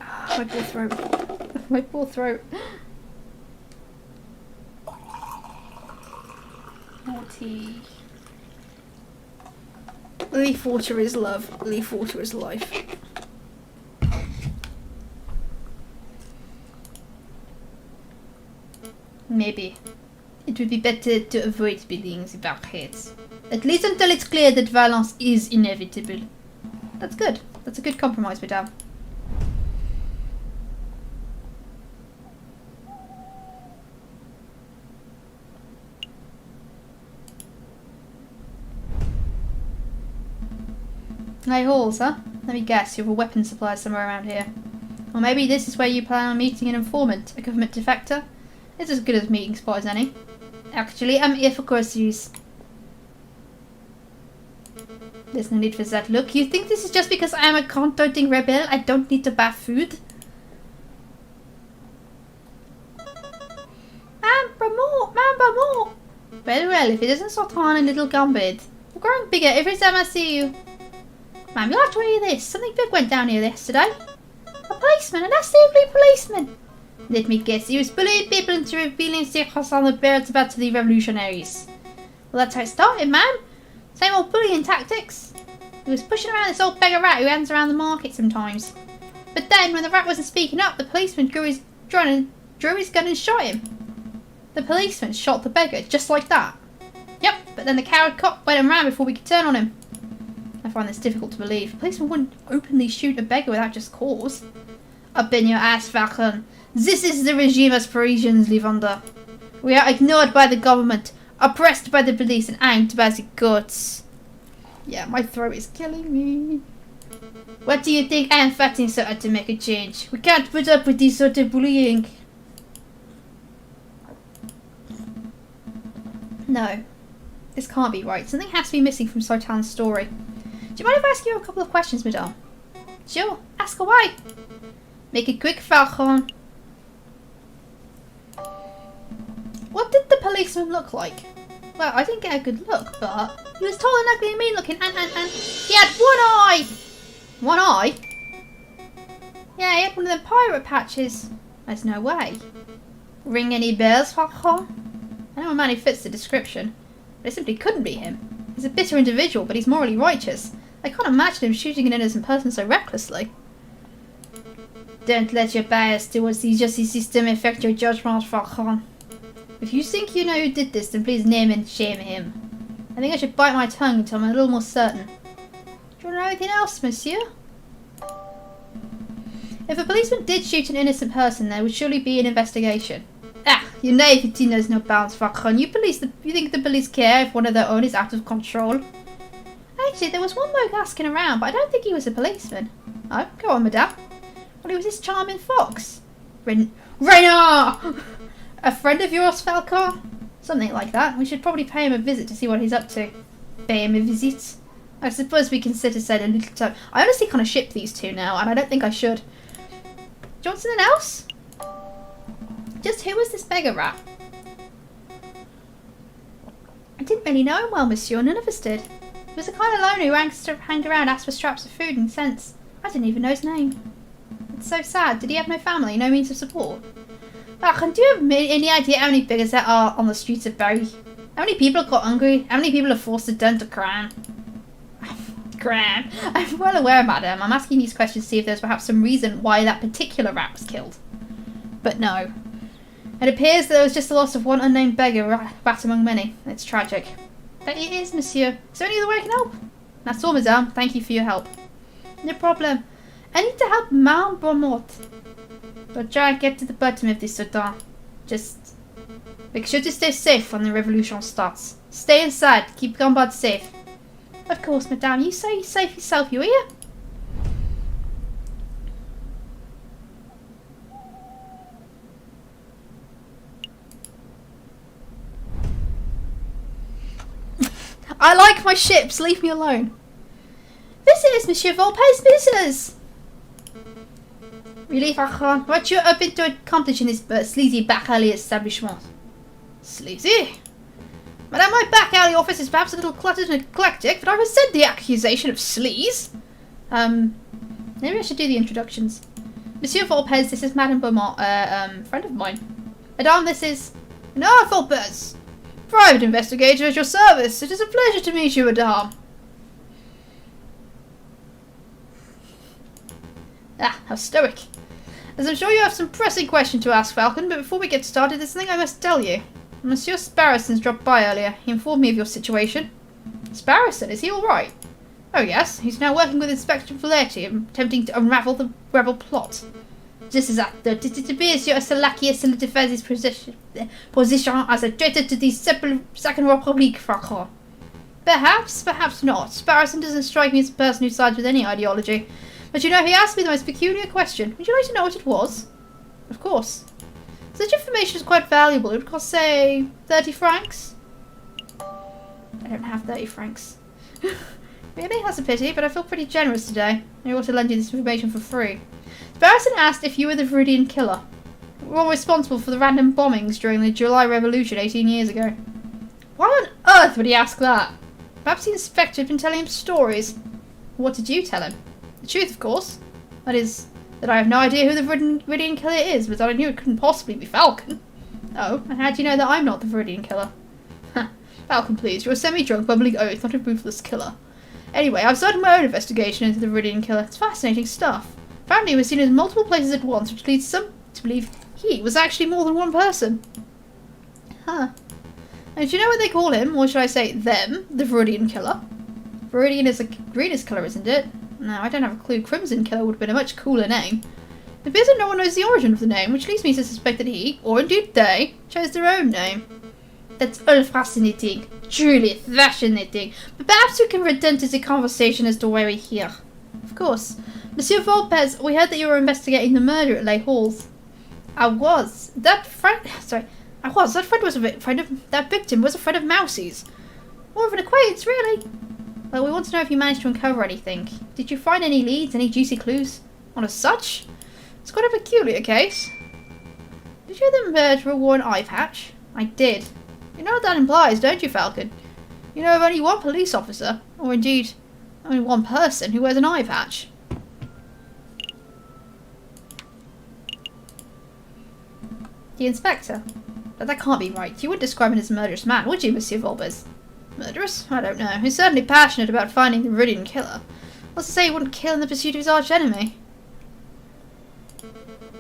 My poor throat. My poor throat. Naughty. Leaf water is love. Leaf water is life. Maybe. It would be better to avoid building the barricades. At least until it's clear that violence is inevitable. That's good. That's a good compromise, madame. Hey, Halls, huh? Let me guess, you have a weapon supply somewhere around here. Or maybe this is where you plan on meeting an informant, a government defector? It's as good as meeting spot as any. Actually, I'm here for groceries. There's no need for that look. You think this is just because I am a con-toting rebel? I don't need to buy food? more. Well, if it isn't Sultan and little Gambit. You're growing bigger every time I see you. Ma'am, you'll have to hear this. Something big went down here yesterday. A policeman, an unsavory policeman. Let me guess, he was bullying people into revealing secrets on the birds about to the revolutionaries. Well, that's how it started, ma'am. Same old bullying tactics. He was pushing around this old beggar rat who hangs around the market sometimes. But then, when the rat wasn't speaking up, the policeman drew his gun and shot him. The policeman shot the beggar, just like that. Yep, but then the coward cop went and ran before we could turn on him. I find this difficult to believe. A policeman wouldn't openly shoot a beggar without just cause. Up in your ass, Falcon. This is the regime as Parisians live under. We are ignored by the government, oppressed by the police, and anged by the courts. Yeah, my throat is killing me. What do you think I am fighting so hard to make a change? We can't put up with this sort of bullying. No. This can't be right. Something has to be missing from Sultan's story. Do you mind if I ask you a couple of questions, madame? Sure. Ask away. Make it quick, Falcon. What did the policeman look like? Well, I didn't get a good look, but he was tall and ugly and mean looking, and he had one eye! One eye? Yeah, he had one of them pirate patches. There's no way. Ring any bells, Falcon? I know a man who fits the description, but it simply couldn't be him. He's a bitter individual, but he's morally righteous. I can't imagine him shooting an innocent person so recklessly. Don't let your bias towards the justice system affect your judgment, Falcon. If you think you know who did this, then please name and shame him. I think I should bite my tongue until I'm a little more certain. Do you want to know anything else, monsieur? If a policeman did shoot an innocent person, there would surely be an investigation. Ah, your naivety knows no bounds, Falcon. You think the police care if one of their own is out of control? Actually, there was one bloke asking around, but I don't think he was a policeman. Oh, go on, madame. Well, he was this charming fox. Reynard! A friend of yours, Falcon? Something like that. We should probably pay him a visit to see what he's up to. Pay him a visit? I suppose we can sit aside a little time. I honestly kind of ship these two now, and I don't think I should. Do you want something else? Just who was this beggar rat? I didn't really know him well, monsieur. None of us did. He was the kind of loner who hanged around, asked for scraps of food and cents. I didn't even know his name. It's so sad. Did he have no family, no means of support? Falcon, do you have any idea how many beggars there are on the streets of Paris? How many people got hungry? How many people are forced to turn to crime? Crime? I'm well aware, madam. I'm asking these questions to see if there's perhaps some reason why that particular rat was killed. But no. It appears there was just the loss of one unnamed beggar rat among many. It's tragic. That it is, monsieur. Is there any other way I can help? That's all, madame. Thank you for your help. No problem. I need to help Ma'am Beaumont. But try and get to the bottom of this, Sultan. Just make sure to stay safe when the revolution starts. Stay inside. Keep combat safe. Of course, madame. You say you're safe yourself, you hear? I like my ships. Leave me alone. Visitors, Monsieur Volpe's visitors. Really, Falcon? What you're hoping to accomplish in this sleazy back alley establishment? Sleazy? Madame, my back alley office is perhaps a little cluttered and eclectic, but I resent the accusation of sleaze. Maybe I should do the introductions. Monsieur Volpez, this is Madame Beaumont, friend of mine. Madame, this is... No, Volpez. Private investigator at your service. It is a pleasure to meet you, Madame. Ah, how stoic. As I'm sure you have some pressing questions to ask, Falcon, but before we get started, there's something I must tell you. Monsieur Sparrowson's dropped by earlier. He informed me of your situation. Sparrowson, is he alright? Oh yes, he's now working with Inspector Fraternité, attempting to unravel the rebel plot. Just as that, though, it appears your Salakia solidifies his position as a traitor to the Second Republic, Falcon. Perhaps, perhaps not. Sparrowson doesn't strike me as a person who sides with any ideology. But you know, he asked me the most peculiar question. Would you like to know what it was? Of course. Such information is quite valuable. It would cost, say, 30 francs? I don't have 30 francs. Really? That's a pity, but I feel pretty generous today. I ought to lend you this information for free. Sparrowson asked if you were the Viridian killer. We were responsible for the random bombings during the July Revolution 18 years ago. Why on earth would he ask that? Perhaps the inspector had been telling him stories. What did you tell him? The truth, of course. That is, That I have no idea who the Viridian Killer is, but I knew it couldn't possibly be Falcon. Oh, and how do you know that I'm not the Viridian Killer? Falcon, please. You're a semi-drunk, bubbling oath, not a ruthless killer. Anyway, I've started my own investigation into the Viridian Killer. It's fascinating stuff. Apparently he was seen in multiple places at once, which leads some to believe he was actually more than one person. Huh. And do you know what they call him, or should I say them, the Viridian Killer? Viridian is a greenest colour, isn't it? No, I don't have a clue. Crimson Killer would have been a much cooler name. It appears that no one knows the origin of the name, which leads me to suspect that he, or indeed they, chose their own name. That's all fascinating. Truly fascinating. But perhaps we can return to the conversation as to why we're here. Of course. Monsieur Volpez, we heard that you were investigating the murder at Les Halls. That friend was a friend of that victim was a friend of Mousie's. More of an acquaintance, really. Well, we want to know if you managed to uncover anything. Did you find any leads, any juicy clues? On as such? It's quite a peculiar case. Did you hear the murderer wore an eye patch? I did. You know what that implies, don't you, Falcon? You know of only one police officer, or indeed, only one person who wears an eye patch. The inspector? But that can't be right. You wouldn't describe him as a murderous man, would you, Monsieur Volpez? Murderous? I don't know. He's certainly passionate about finding the Viridian Killer. What's to say he wouldn't kill in the pursuit of his arch enemy?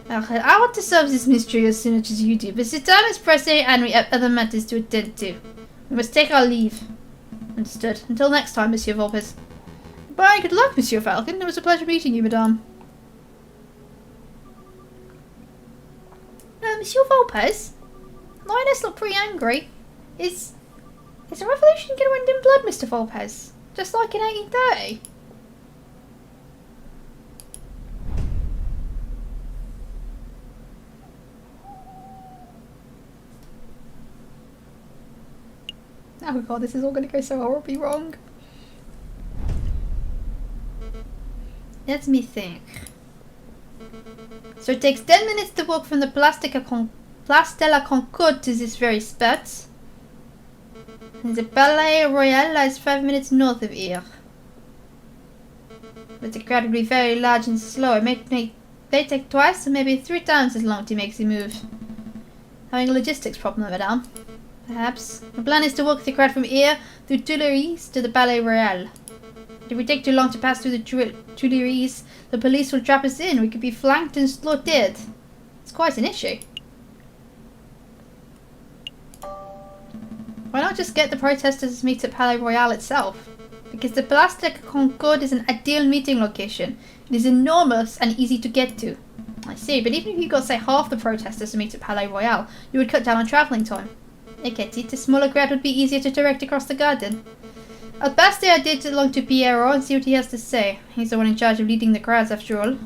I want to solve this mystery as soon as you do, but the time is pressing and we have other matters to attend to. We must take our leave. Understood. Until next time, Monsieur Volpez. Goodbye and good luck, Monsieur Falcon. It was a pleasure meeting you, madame. Monsieur Volpez? Lioness looked pretty angry. Is a revolution going to end in blood, Mr. Volpez? Just like in 1830? Oh god, this is all going to go so horribly wrong. Let me think. So it takes 10 minutes to walk from the Place de la Concorde to this very spot. And the Palais Royal lies 5 minutes north of here. But the crowd will be very large and slow. It may take twice or maybe 3 times as long to make the move. Having a logistics problem, madame. Perhaps. The plan is to walk the crowd from here through Tuileries to the Palais Royal. If we take too long to pass through the Tuileries, the police will trap us in. We could be flanked and slaughtered. It's quite an issue. Why not just get the protesters to meet at Palais Royal itself? Because the Place de Concorde is an ideal meeting location. It is enormous and easy to get to. I see, but even if you got, say, half the protesters to meet at Palais Royal, you would cut down on travelling time. I get it. A smaller crowd would be easier to direct across the garden. I'll pass the idea along to Pierrot and see what he has to say. He's the one in charge of leading the crowds, after all.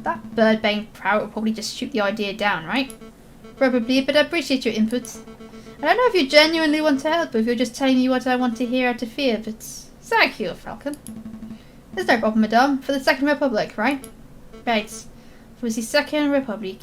That bird-bane Prout will probably just shoot the idea down, right? Probably, but I appreciate your input. I don't know if you genuinely want to help or if you're just telling me what I want to hear out of fear, but thank you, Falcon. There's no problem, madame. For the Second Republic, right? Right. For the Second Republic.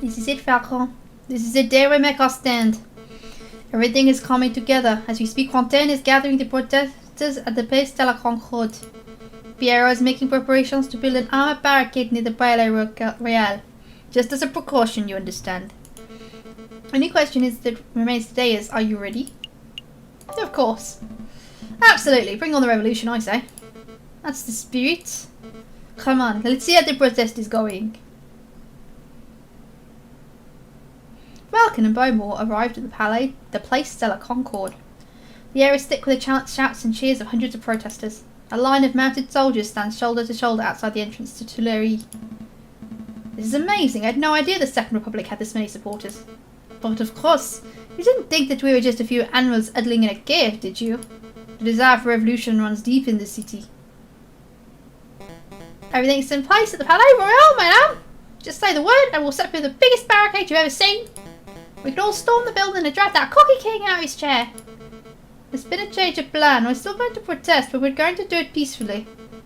This is it, Falcon. This is the day we make our stand. Everything is coming together. As we speak, Fontaine is gathering the protesters at the Place de la Concorde. Pierrot is making preparations to build an armored barricade near the Palais Royal. Just as a precaution, you understand. Only question that remains today is, are you ready? Of course. Absolutely. Bring on the revolution, I say. That's the spirit. Come on, let's see how the protest is going. Falcon and Bowmore arrived at the Place de la Concorde. The air is thick with the shouts and cheers of hundreds of protesters. A line of mounted soldiers stands shoulder to shoulder outside the entrance to Tuileries. This is amazing. I had no idea the Second Republic had this many supporters. But of course, you didn't think that we were just a few animals huddling in a cave, did you? The desire for revolution runs deep in the city. Everything's in place at the Palais Royal, madame. Just say the word and we'll set up the biggest barricade you've ever seen. We can all storm the building and drag that cocky king out of his chair. There's been a change of plan. We're still going to protest, but we're going to do it peacefully.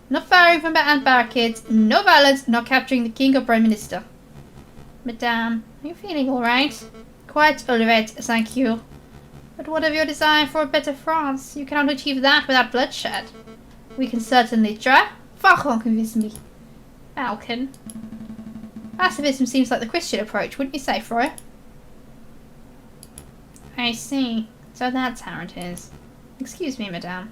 No firing from behind barricades, no violence, no capturing the king or prime minister. Madame, are you feeling alright? Quite alright, thank you. But what of your desire for a better France? You cannot achieve that without bloodshed. We can certainly try. Falcon. Falcon. Pacifism seems like the Christian approach, wouldn't you say, Freya? I see. So that's how it is. Excuse me, madame.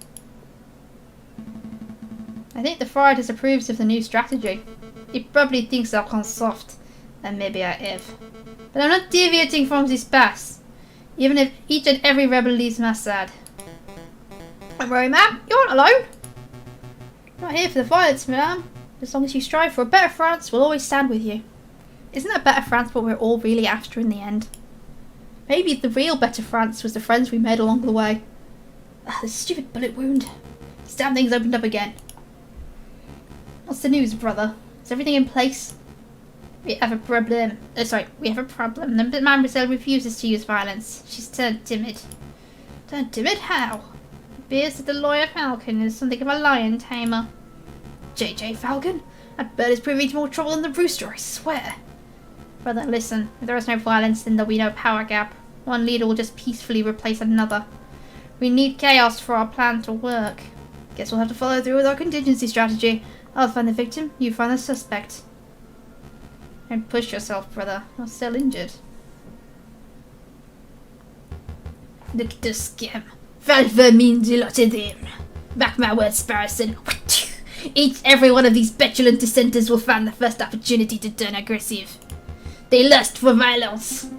I think the friar disapproves of the new strategy. He probably thinks I'll come soft, and maybe I have. But I'm not deviating from this path, even if each and every rebel leaves my side. Don't worry, ma'am. You aren't alone. I'm not here for the violence, madame. As long as you strive for a better France, we'll always stand with you. Isn't a better France what we're all really after in the end? Maybe the real better France was the friends we made along the way. Ugh, this stupid bullet wound. This damn thing's opened up again. What's the news, brother? Is everything in place? We have a problem. We have a problem. The Mademoiselle refuses to use violence. She's turned timid. Turned timid? How? It appears that the lawyer Falcon is something of a lion tamer. J.J. Falcon? That bird is proving more trouble than the rooster, I swear. Brother, listen. If there is no violence, then there'll be no power gap. One leader will just peacefully replace another. We need chaos for our plan to work. Guess we'll have to follow through with our contingency strategy. I'll find the victim, you find the suspect. Don't push yourself, brother. You're still injured. Look at this scam. Valve means a lot of them. Back my words, Sparrowson. Every one of these petulant dissenters will find the first opportunity to turn aggressive. They lust for violence.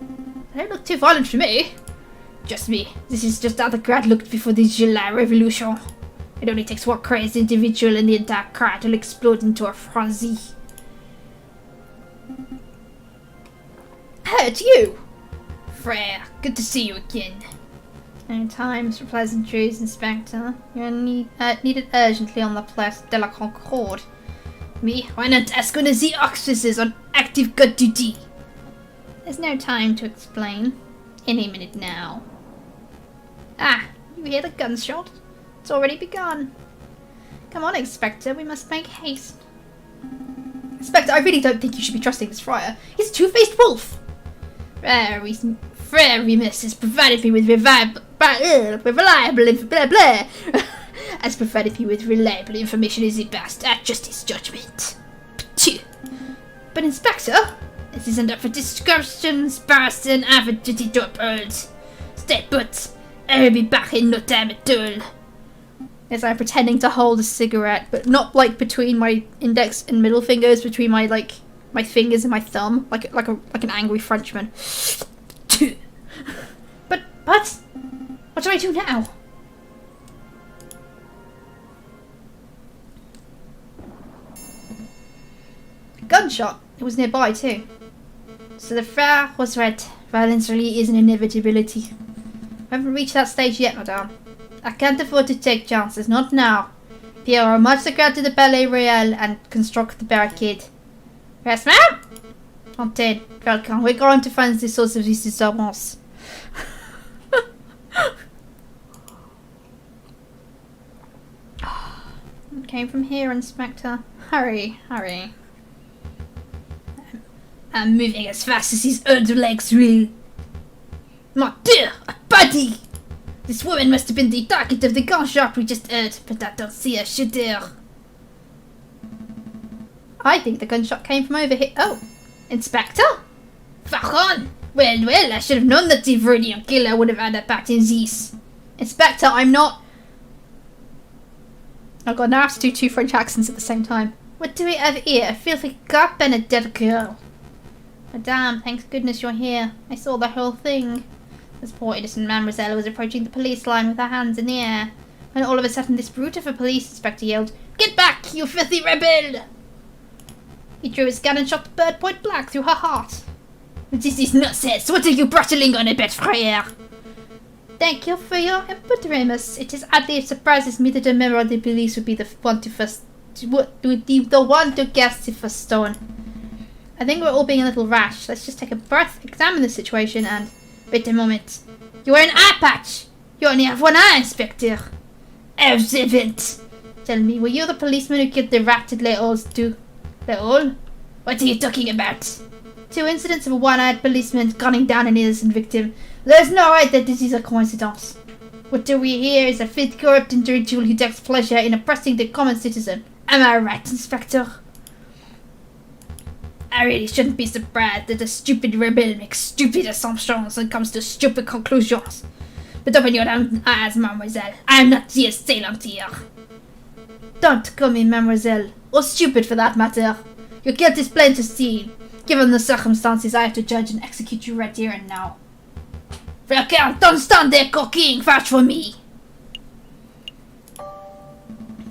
They don't look too violent for me. Just me. This is just how the crowd looked before the July Revolution. It only takes one crazy individual and the entire crowd will explode into a frenzy. Hey, it's you! Frere, good to see you again. No times for pleasantries, Inspector. You're needed urgently on the Place de la Concorde. Me? Why not ask one of the officers on active guard duty? There's no time to explain. Any minute now. Ah, you hear the gunshot? It's already begun. Come on, Inspector, we must make haste. Inspector, I really don't think you should be trusting this friar. He's a two-faced wolf. Frere-remus has provided me with reliable information as he passed at justice judgment. But Inspector, this isn't up for discussion, Sparrowson. I have a duty to uphold. Stay put. I will be back in no time at all. As I'm pretending to hold a cigarette, but not like between my index and middle fingers, between my my fingers and my thumb, like an angry Frenchman. But what do I do now? Gunshot. It was nearby too. So the Frere was right. Violence really is an inevitability. I haven't reached that stage yet, madame. I can't afford to take chances, not now. Pierre, march the crowd to the Palais Royal and construct the barricade. Yes, ma'am? Fontaine, Falcon, we're going to find the source of this disturbance. It came from here, Inspector. Hurry, hurry. I'm moving as fast as his old legs will. Mon Dieu, a body! This woman must have been the target of the gunshot we just heard, but I don't see her shooter. I think the gunshot came from over here. Oh, Inspector? Falcon! Well, I should have known that the Vernier killer would have had a part in this. Inspector, I'm not... Oh god, now I have to do two French accents at the same time. What do we have here? A filthy cop and a dead girl. Madame, thank goodness you're here. I saw the whole thing. This poor innocent mademoiselle was approaching the police line with her hands in the air, when all of a sudden this brute of a police inspector yelled, "Get back, you filthy rebel!" He drew his gun and shot the bird point blank through her heart. This is nonsense. What are you prattling on about, Frere? Thank you for your input, Remus. It hardly surprises me that a member of the police would be the one to cast the first stone. I think we're all being a little rash. Let's just take a breath, examine the situation, and... Wait a moment. You wear an eye patch! You only have one eye, Inspector! Observant! Tell me, were you the policeman who killed the rat at Les Halles too? Les Halles? What are you talking about? 2 incidents of a one-eyed policeman gunning down an innocent victim. There's no way that this is a coincidence. What do we hear is a fit, corrupt individual who takes pleasure in oppressing the common citizen. Am I right, Inspector? I really shouldn't be surprised that a stupid rebel makes stupid assumptions and comes to stupid conclusions. But open your damn eyes, mademoiselle. I am not the assailant here. Don't call me mademoiselle, or stupid for that matter. Your guilt is plain to see. Given the circumstances, I have to judge and execute you right here and now. Frère, don't stand there cooking. Vouch for me.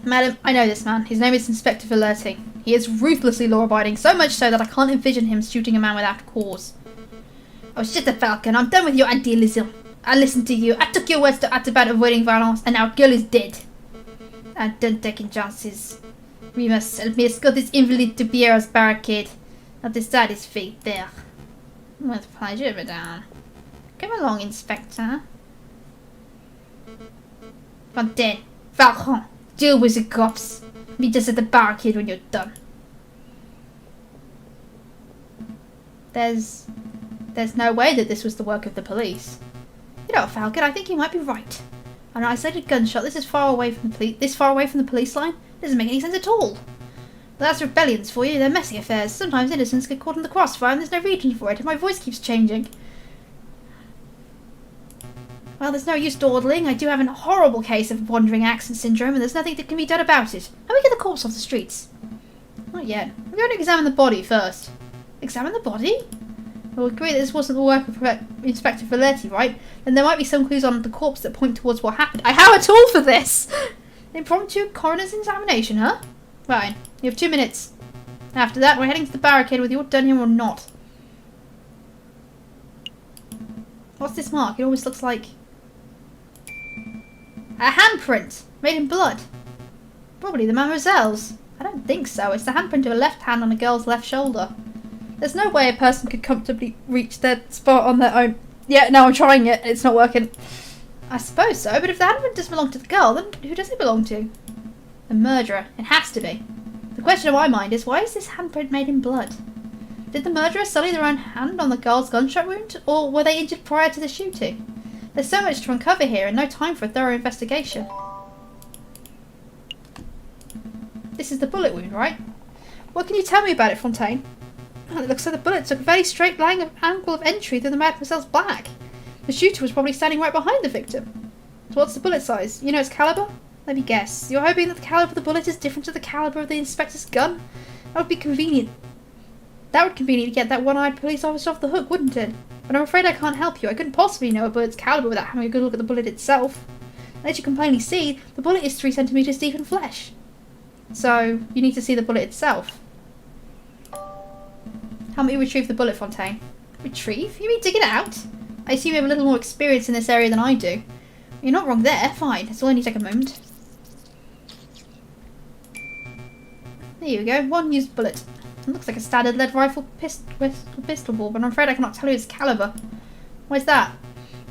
Madam, I know this man. His name is Inspector Fraternité. He is ruthlessly law-abiding, so much so that I can't envision him shooting a man without cause. Oh shit, Falcon, I'm done with your idealism. I listened to you. I took your words to heart about avoiding violence, and our girl is dead. I'm done taking chances. We must help me escort this invalid to Pierre's barricade. I'll decide his fate there. With pleasure, madame. Come along, Inspector. Fontaine, Falcon, deal with the cops. Meet us at the barricade when you're done. There's no way that this was the work of the police. You know, Falcon, I think you might be right. An isolated gunshot this far away from the police line doesn't make any sense at all. But that's rebellions for you. They're messy affairs. Sometimes innocents get caught in the crossfire and there's no reason for it, and my voice keeps changing. Well, there's no use dawdling. I do have a horrible case of wandering accent syndrome, and there's nothing that can be done about it. How do we get the corpse off the streets? Not yet. We're going to examine the body first. Examine the body? We'll agree that this wasn't the work of Inspector Fraternité, right? Then there might be some clues on the corpse that point towards what happened. I have a tool for this! Impromptu coroner's examination, huh? Fine. You have 2 minutes. After that, we're heading to the barricade whether you're done here or not. What's this mark? It almost looks like a handprint made in blood. Probably the mademoiselle's. I don't think so. It's the handprint of a left hand on a girl's left shoulder. There's no way a person could comfortably reach their spot on their own. Yeah, no, I'm trying it. It's not working. I suppose so, but if the handprint doesn't belong to the girl, then who does it belong to? The murderer. It has to be. The question in my mind is, why is this handprint made in blood? Did the murderer sully their own hand on the girl's gunshot wound, or were they injured prior to the shooting? There's so much to uncover here and no time for a thorough investigation. This is the bullet wound, right? What can you tell me about it, Fontaine? Oh, it looks like the bullet took a very straight line angle of entry through the mademoiselle's back. The shooter was probably standing right behind the victim. So what's the bullet size? You know its caliber? Let me guess. You're hoping that the caliber of the bullet is different to the caliber of the inspector's gun? That would be convenient. That would conveniently get that one-eyed police officer off the hook, wouldn't it? But I'm afraid I can't help you. I couldn't possibly know a bullet's caliber without having a good look at the bullet itself. As you can plainly see, the bullet is 3 centimeters deep in flesh. So, you need to see the bullet itself. Help me retrieve the bullet, Fontaine. Retrieve? You mean dig it out? I assume you have a little more experience in this area than I do. You're not wrong there. Fine. It's will only take a moment. There you go. 1 used bullet. It looks like a standard lead rifle pistol ball, but I'm afraid I cannot tell you its caliber. Why's that?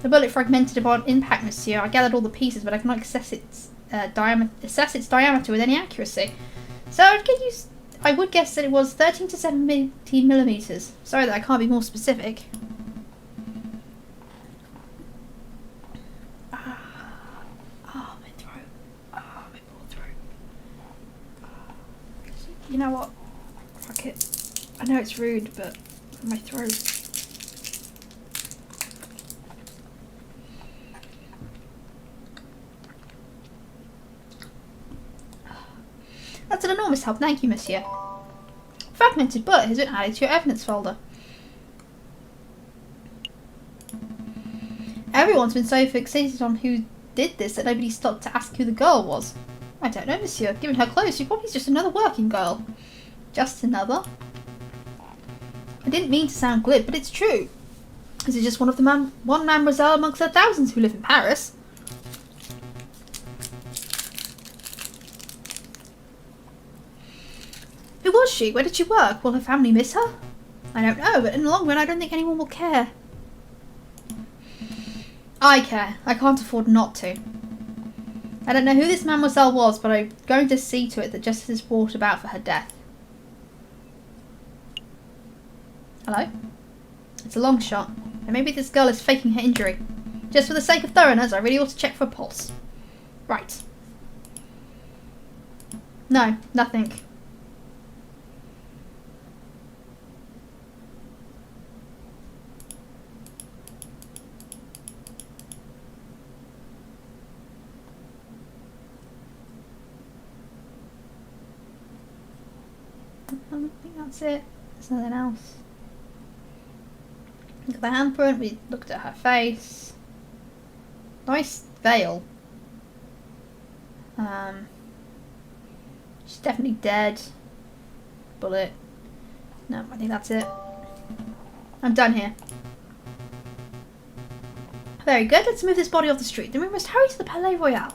The bullet fragmented upon impact, monsieur. I gathered all the pieces, but I cannot assess its diameter with any accuracy. So I would guess that it was 13 to 17 millimeters. Sorry that I can't be more specific. My throat. My poor throat. You know what? Fuck it. I know it's rude, but my throat. That's an enormous help, thank you, monsieur. Fragmented bullet has been added to your evidence folder. Everyone's been so fixated on who did this that nobody stopped to ask who the girl was. I don't know, monsieur. Given her clothes, she's probably just another working girl. Just another? I didn't mean to sound glib, but it's true. This is just one of the one mademoiselle amongst the thousands who live in Paris. Who was she? Where did she work? Will her family miss her? I don't know, but in the long run I don't think anyone will care. I care. I can't afford not to. I don't know who this mademoiselle was, but I'm going to see to it that justice is brought about for her death. Hello? It's a long shot. And maybe this girl is faking her injury. Just for the sake of thoroughness, I really ought to check for a pulse. Right. No, nothing. I think that's it. There's nothing else. Look at the handprint, we looked at her face. Nice veil. She's definitely dead. Bullet. No, I think that's it. I'm done here. Very good, let's move this body off the street. Then we must hurry to the Palais Royal.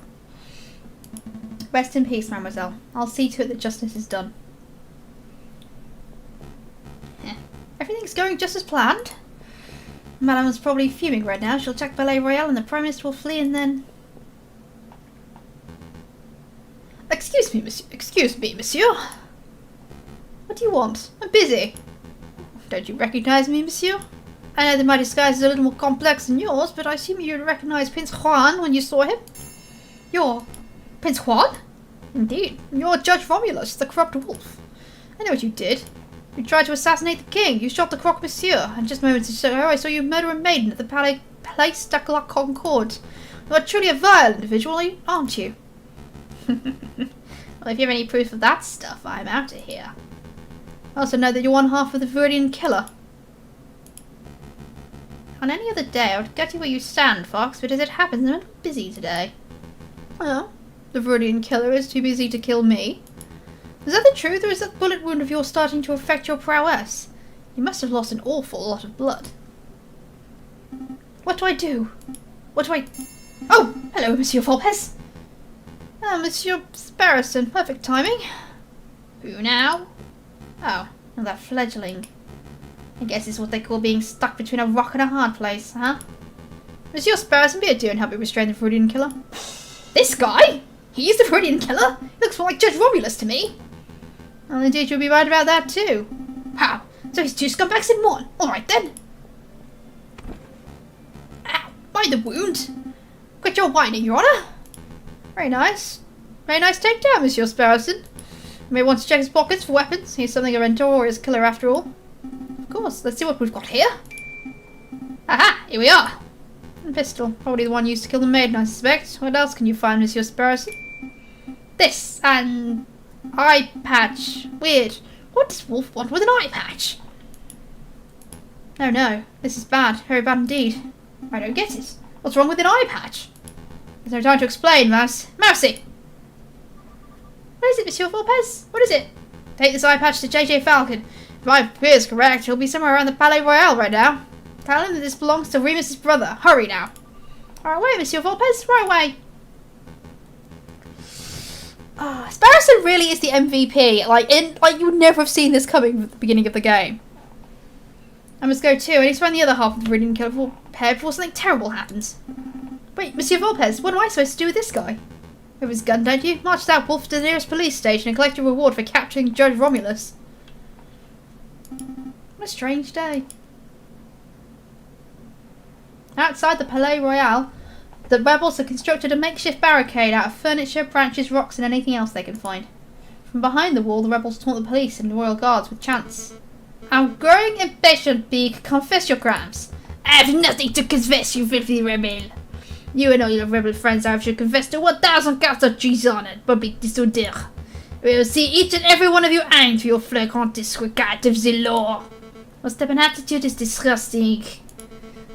Rest in peace, mademoiselle. I'll see to it that justice is done. Everything's going just as planned. Madame is probably fuming right now. She'll check Palais Royal and the Prime Minister will flee and then... Excuse me, monsieur. Excuse me, monsieur. What do you want? I'm busy. Don't you recognize me, monsieur? I know that my disguise is a little more complex than yours, but I assume you'd recognize Prince Juan when you saw him. You're... Prince Juan? Indeed. You're Judge Romulus, the corrupt wolf. I know what you did. You tried to assassinate the king. You shot the croque monsieur, and just moments ago I saw you murder a maiden at the Place de la Concorde. You are truly a vile individual, aren't you? Well, if you have any proof of that stuff, I'm out of here. I also know that you're one half of the Viridian killer. On any other day, I would get you where you stand, Fox, but as it happens, I'm a little busy today. Well, the Viridian killer is too busy to kill me. Is that the truth, or is that bullet wound of yours starting to affect your prowess? You must have lost an awful lot of blood. What do I do? What do I... Oh! Hello, Monsieur Fulpes. Ah, Monsieur Sparrowson. Perfect timing. Who now? Oh, that fledgling. I guess it's what they call being stuck between a rock and a hard place, huh? Monsieur Sparrowson, be a dear and help me restrain the Freudian killer. This guy? He's the Freudian killer? He looks more like Judge Romulus to me. Well, indeed, you'll be right about that too. How? So he's two scumbags in one. Alright then. Ow, mind the wound. Quit your whining, Your Honour. Very nice. Very nice takedown, Monsieur Sparrowson. You may want to check his pockets for weapons. He's something of a notorious killer after all. Of course, let's see what we've got here. Aha, here we are. A pistol. Probably the one used to kill the maiden, I suspect. What else can you find, Monsieur Sparrowson? This, and... eye patch. Weird. What does Wolf want with an eye patch? Oh no, this is bad. Very bad indeed. I don't get it. What's wrong with an eye patch? There's no time to explain, Mouse. Mousy! What is it, Monsieur Fulpes? What is it? Take this eye patch to JJ Falcon. If my fear is correct, he'll be somewhere around the Palais Royal right now. Tell him that this belongs to Remus's brother. Hurry now. Right away, Monsieur Fulpes. Right away. Oh, Sparrowson really is the MVP. Like you would never have seen this coming at the beginning of the game. I must go too. I need to find the other half of the Viridian killer pair before something terrible happens. Wait, Monsieur Fulpes, what am I supposed to do with this guy? With his gun, don't you? March that wolf to the nearest police station and collect your reward for capturing Judge Romulus. What a strange day. Outside the Palais Royal, the rebels have constructed a makeshift barricade out of furniture, branches, rocks and anything else they can find. From behind the wall, the rebels taunt the police and the royal guards with chants. I'm growing impatient, Beak. Confess your crimes. I have nothing to confess, you filthy rebel. You and all your rebel friends should confess to 1,000 cups of treason and public disorder. We will see each and every one of you hanged for your flagrant disregard of the law. Your stubborn attitude is disgusting.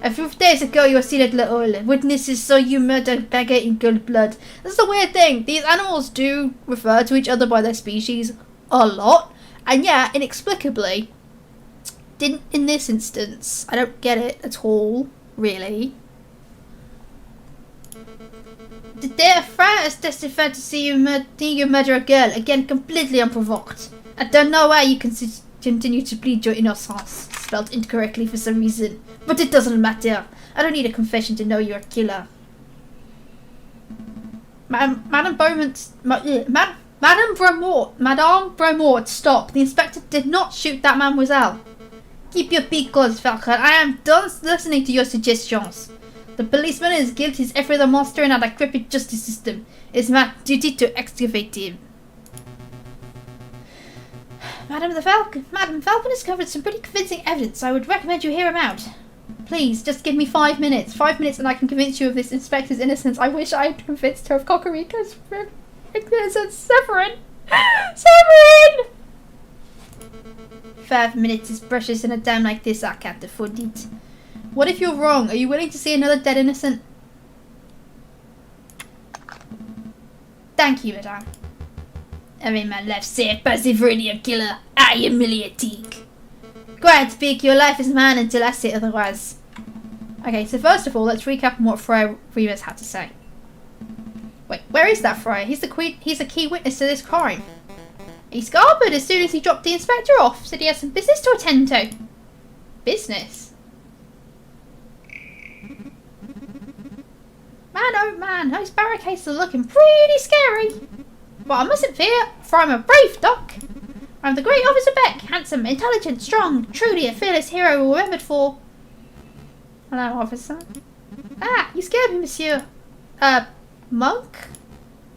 A few days ago you were seen at La Hole. Witnesses saw you murder Bagger in cold blood. That's the weird thing. These animals do refer to each other by their species a lot. And yeah, inexplicably, didn't in this instance. I don't get it at all, really. Today a friend has testified to see you murder a girl, again completely unprovoked. I don't know why you continue to plead your innocence, spelled incorrectly for some reason, but it doesn't matter. I don't need a confession to know you're a killer. Madame Bromort, stop. The inspector did not shoot that mademoiselle. Keep your beak closed, Falcon. I am done listening to your suggestions. The policeman is guilty is every other monster in our decrepit justice system. It is my duty to excavate him. Madam Falcon has covered some pretty convincing evidence. I would recommend you hear him out. Please, just give me 5 minutes. 5 minutes and I can convince you of this inspector's innocence. I wish I had convinced her of Cocorico's innocence. Severin! Severin! 5 minutes is precious in a time like this. I can't afford it. What if you're wrong? Are you willing to see another dead innocent? Thank you, madame. I mean, my life saved by the Viridian killer. I humiliating. Quiet, speak. Your life is mine until I say otherwise. Okay, so first of all, let's recap on what Friar Remus had to say. Wait, where is that Friar? He's a key witness to this crime. He scarpered as soon as he dropped the inspector off. Said he had some business to attend to. Business? Man, oh man, those barricades are looking pretty scary. But I mustn't fear, for I'm a brave doc. I'm the great Officer Beck, handsome, intelligent, strong, truly a fearless hero remembered for... Hello, officer. Ah, you scared me, monsieur. Monk?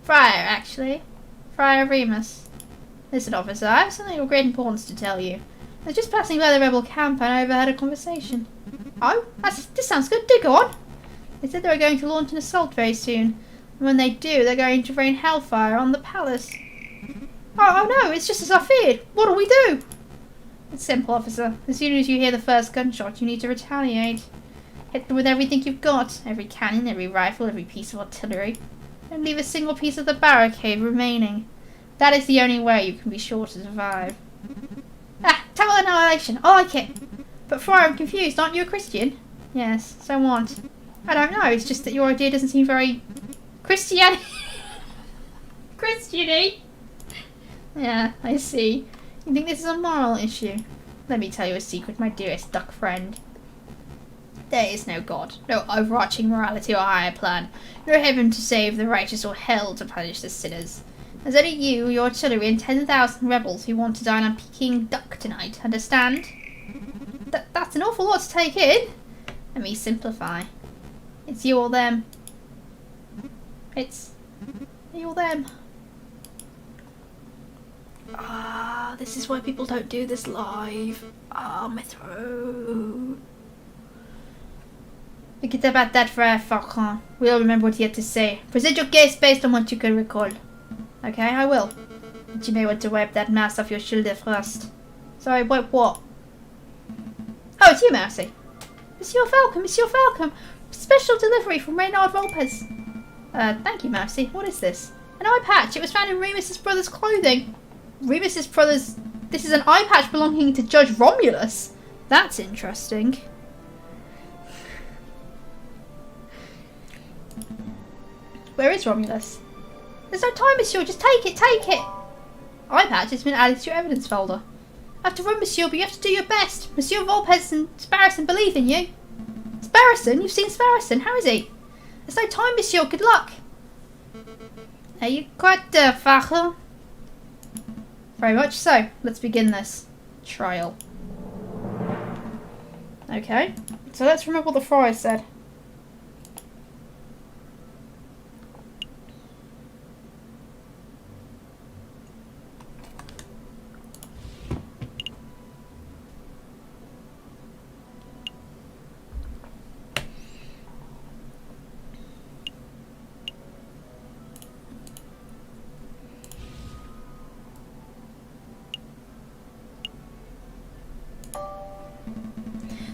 Friar, actually. Friar Remus. Listen, officer, I have something of great importance to tell you. I was just passing by the rebel camp and I overheard a conversation. Oh, this sounds good. Do go on. They said they were going to launch an assault very soon. And when they do, they're going to rain hellfire on the palace. Oh no, it's just as I feared. What do we do? It's simple, officer. As soon as you hear the first gunshot, you need to retaliate. Hit them with everything you've got. Every cannon, every rifle, every piece of artillery. Don't leave a single piece of the barricade remaining. That is the only way you can be sure to survive. Ah, total annihilation. I like it. But Friar, I'm confused. Aren't you a Christian? Yes, so what? I don't know. It's just that your idea doesn't seem very... Christian-y. Yeah, I see. You think this is a moral issue? Let me tell you a secret, my dearest duck friend. There is no God, no overarching morality or higher plan, no heaven to save the righteous or hell to punish the sinners. There's only you, your artillery, and 10,000 rebels who want to dine on Peking duck tonight, understand? That's an awful lot to take in. Let me simplify. It's you or them. It's you or them. Ah, this is why people don't do this live. Ah, my throat. Forget about that, Friar Falcon. We all remember what he had to say. Present your case based on what you can recall. Okay, I will. But you may want to wipe that mask off your shoulder first. Sorry, wipe what? Oh, it's you, Mousy. Monsieur Falcon. Special delivery from Reynard Volpez. Thank you, Mousy. What is this? An eye patch. It was found in Remus's brother's clothing. Remus's brother's... This is an eye patch belonging to Judge Romulus. That's interesting. Where is Romulus? There's no time, monsieur. Just take it. Eye patch has been added to your evidence folder. I have to run, monsieur, but you have to do your best. Monsieur Volpez and Sparrison believe in you. Sparrison? You've seen Sparrison. How is he? There's no time, monsieur. Good luck. Are you quite Falcon? Very much so. Let's begin this trial. Okay. So let's remember what the friar said.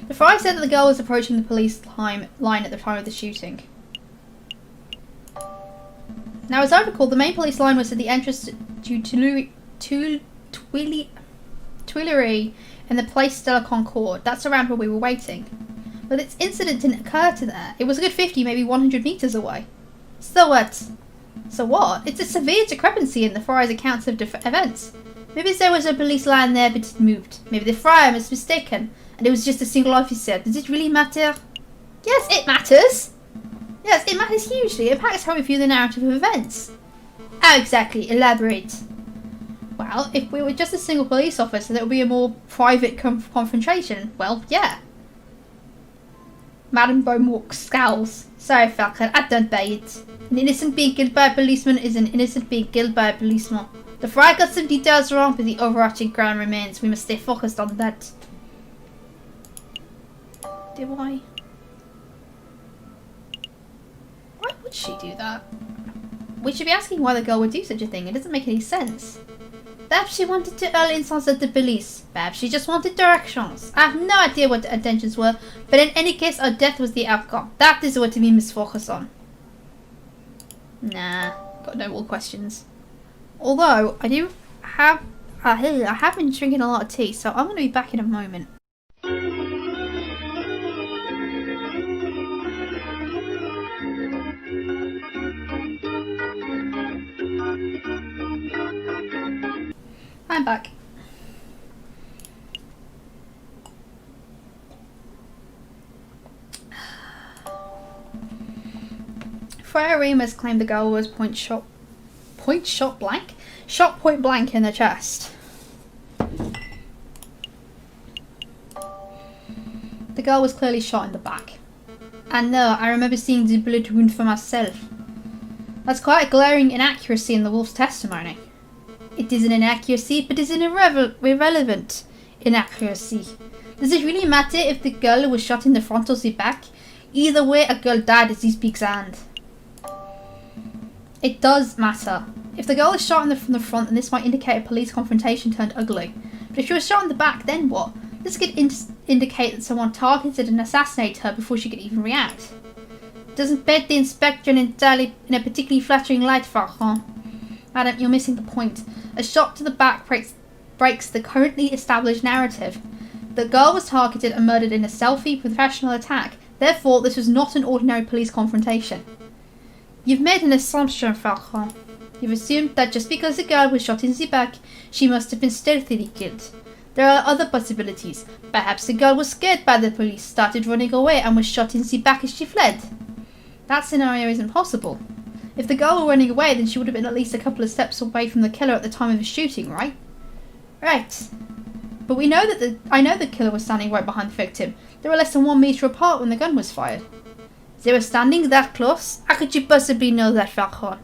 The friar said that the girl was approaching the police line at the time of the shooting. Now, as I recall, the main police line was at the entrance to Tuileries in the Place de la Concorde. That's around where we were waiting. But this incident didn't occur to there. It was a good 50, maybe 100 metres away. So what? It's a severe discrepancy in the friar's accounts of events. Maybe there was a police line there, but it moved. Maybe the friar was mistaken, and it was just a single officer. Does it really matter? Yes, it matters. Yes, it matters hugely. It impacts how we view the narrative of events. How exactly? Elaborate. Well, if we were just a single police officer, there would be a more private confrontation. Well, yeah. Madame Beaumont scowls. Sorry, Falcon, I don't buy it. An innocent being killed by a policeman is an innocent being killed by a policeman. The Fry got some details wrong, but the overarching ground remains. We must stay focused on that. Do I? Why would she do that? We should be asking why the girl would do such a thing. It doesn't make any sense. Perhaps she wanted to early insults at the police. Perhaps she just wanted directions. I have no idea what the intentions were, but in any case, our death was the outcome. That is what we must focus on. Nah, got no more questions. Although, I do have... I have been drinking a lot of tea, so I'm going to be back in a moment. I'm back. Freya Remus claimed the girl was shot point blank in the chest. The girl was clearly shot in the back. And no, I remember seeing the bullet wound for myself. That's quite a glaring inaccuracy in the wolf's testimony. It is an inaccuracy, but it's an irrelevant inaccuracy. Does it really matter if the girl was shot in the front or the back? Either way, a girl died at this big's hand. It does matter. If the girl was shot from the front, then this might indicate a police confrontation turned ugly. But if she was shot in the back, then what? This could indicate that someone targeted and assassinated her before she could even react. It doesn't paint the inspector in a particularly flattering light, Falcon. Madam, you're missing the point. A shot to the back breaks the currently established narrative. The girl was targeted and murdered in a self-professional attack. Therefore, this was not an ordinary police confrontation. You've made an assumption, Falcon. You've assumed that just because the girl was shot in the back, she must have been stealthily killed. There are other possibilities. Perhaps the girl was scared by the police, started running away, and was shot in the back as she fled. That scenario isn't possible. If the girl were running away, then she would have been at least a couple of steps away from the killer at the time of the shooting, right? Right. But we know that I know the killer was standing right behind the victim. They were less than 1 meter apart when the gun was fired. They were standing that close? How could you possibly know that, Falcon?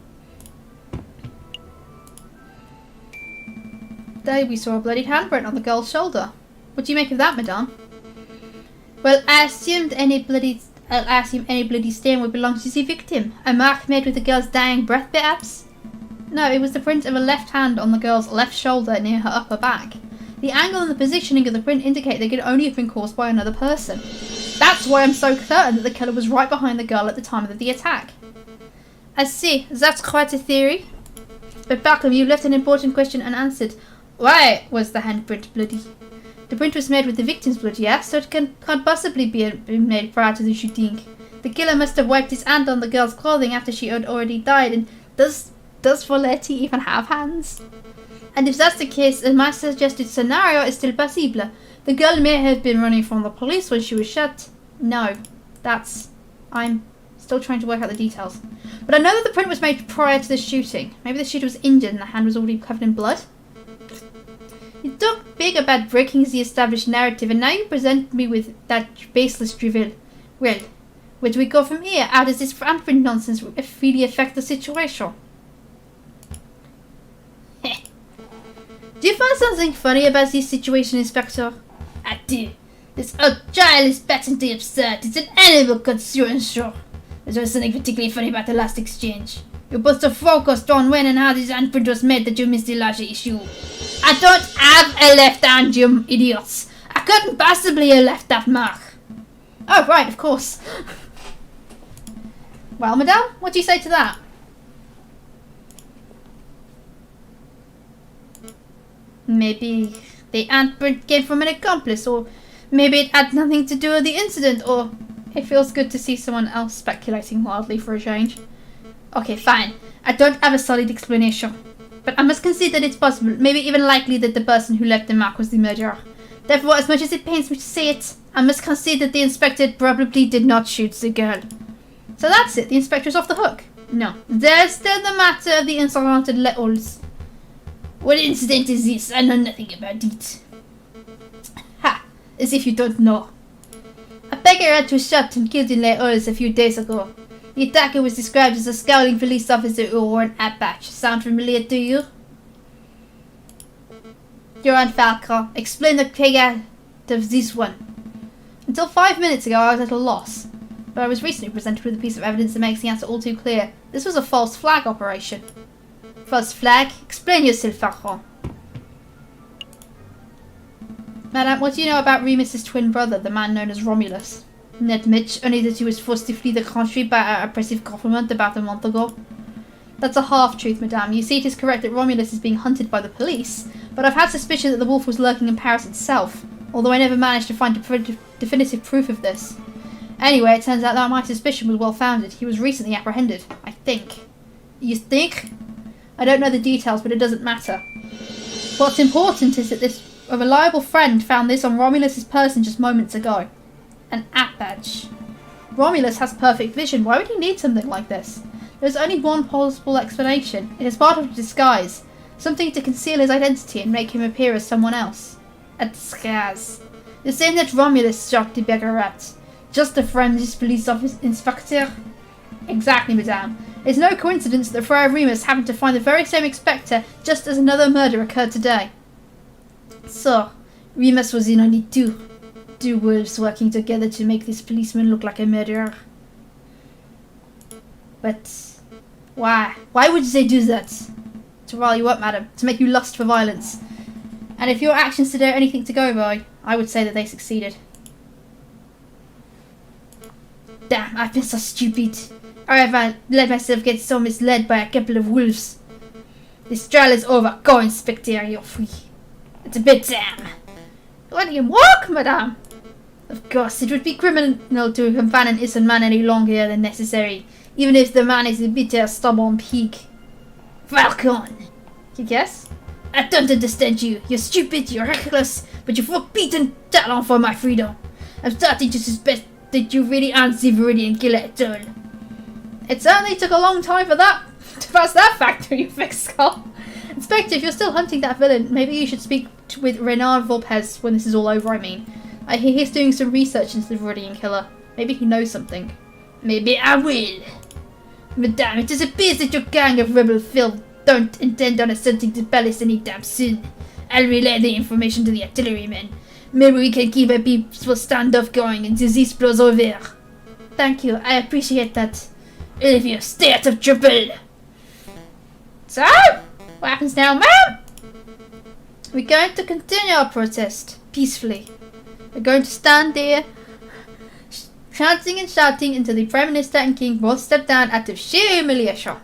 There we saw a bloodied handprint on the girl's shoulder. What do you make of that, madame? Well, I assume any bloody stain would belong to the victim. A mark made with the girl's dying breath, perhaps? No, it was the print of a left hand on the girl's left shoulder near her upper back. The angle and the positioning of the print indicate they could only have been caused by another person. That's why I'm so certain that the killer was right behind the girl at the time of the attack. I see, that's quite a theory. But Malcolm, you left an important question unanswered. Why was the handprint bloody? The print was made with the victim's blood, yes, so it can't possibly be made prior to the shooting. The killer must have wiped his hand on the girl's clothing after she had already died, and does Folletti even have hands? And if that's the case, then my suggested scenario is still possible. The girl may have been running from the police when she was shot. No, I'm still trying to work out the details. But I know that the print was made prior to the shooting. Maybe the shooter was injured and the hand was already covered in blood. You talk big about breaking the established narrative, and now you present me with that baseless drivel. Well, where do we go from here? How does this handprint nonsense really affect the situation? Do you find something funny about this situation, Inspector? I do. This old child is patently absurd. It's an animal concern, sure. There's always something particularly funny about the last exchange. You're both so focused on when and how this handprint was made that you missed the larger issue. I don't have a left hand, you idiots. I couldn't possibly have left that mark. Oh, right, of course. Well, madame, what do you say to that? Maybe the handprint came from an accomplice, or maybe it had nothing to do with the incident, or it feels good to see someone else speculating wildly for a change. Okay, fine. I don't have a solid explanation, but I must concede that it's possible, maybe even likely, that the person who left the mark was the murderer. Therefore, as much as it pains me to say it, I must concede that the inspector probably did not shoot the girl. So that's it, the inspector's off the hook. No, there's still the matter of the insurmounted letters. What incident is this? I know nothing about it. Ha! As if you don't know. A beggar was shot and killed in Les Halles a few days ago. The attacker was described as a scowling police officer who wore an eye patch. Sound familiar to you? Joran Falcon, explain the figure of this one. Until 5 minutes ago I was at a loss, but I was recently presented with a piece of evidence that makes the answer all too clear. This was a false flag operation. False flag? Explain yourself, Falcon. Madame, what do you know about Remus's twin brother, the man known as Romulus? Not much, only that he was forced to flee the country by an oppressive government about a month ago. That's a half-truth, madame. You see, it is correct that Romulus is being hunted by the police, but I've had suspicion that the wolf was lurking in Paris itself, although I never managed to find definitive proof of this. Anyway, it turns out that my suspicion was well-founded. He was recently apprehended, I think. You think? I don't know the details, but it doesn't matter. What's important is that a reliable friend found this on Romulus's person just moments ago. An app badge. Romulus has perfect vision. Why would he need something like this? There's only one possible explanation. It is part of a disguise. Something to conceal his identity and make him appear as someone else. A disguise. You're saying that Romulus shot the beggar rat. Just a friendless police officer inspector? Exactly, madame. It's no coincidence that Friar Remus happened to find the very same inspector just as another murder occurred today. So, Remus was in on it too. Two wolves working together to make this policeman look like a murderer. But why? Why would they do that? To rile you up, madam. To make you lust for violence. And if your actions today are anything to go by, I would say that they succeeded. Damn, I've been so stupid. I have let myself get so misled by a couple of wolves. This trial is over. Go, Inspector, you're free. It's a bit damn. Let him walk, madame. Of course, it would be criminal to confine an innocent man any longer than necessary, even if the man is a bitter, stubborn pig. Falcon! You guess? I don't understand you. You're stupid, you're reckless, but you've forbidden talent for my freedom. I'm starting to suspect that you really aren't the Viridian killer at all. It certainly took a long time for that to pass that factor, you thick skull. Inspector, if you're still hunting that villain, maybe you should speak with Renard Volpez when this is all over, I mean. I hear he's doing some research into the Viridian killer. Maybe he knows something. Maybe I will. Madame, it appears that your gang of rebel filth don't intend on ascending the palace anytime soon. I'll relay the information to the artillerymen. Maybe we can keep a peaceful standoff going until this blows over. Thank you, I appreciate that. All of you, stay out of trouble. So, what happens now, ma'am? We're going to continue our protest peacefully. We're going to stand there, chanting and shouting until the Prime Minister and King both step down out of sheer humiliation.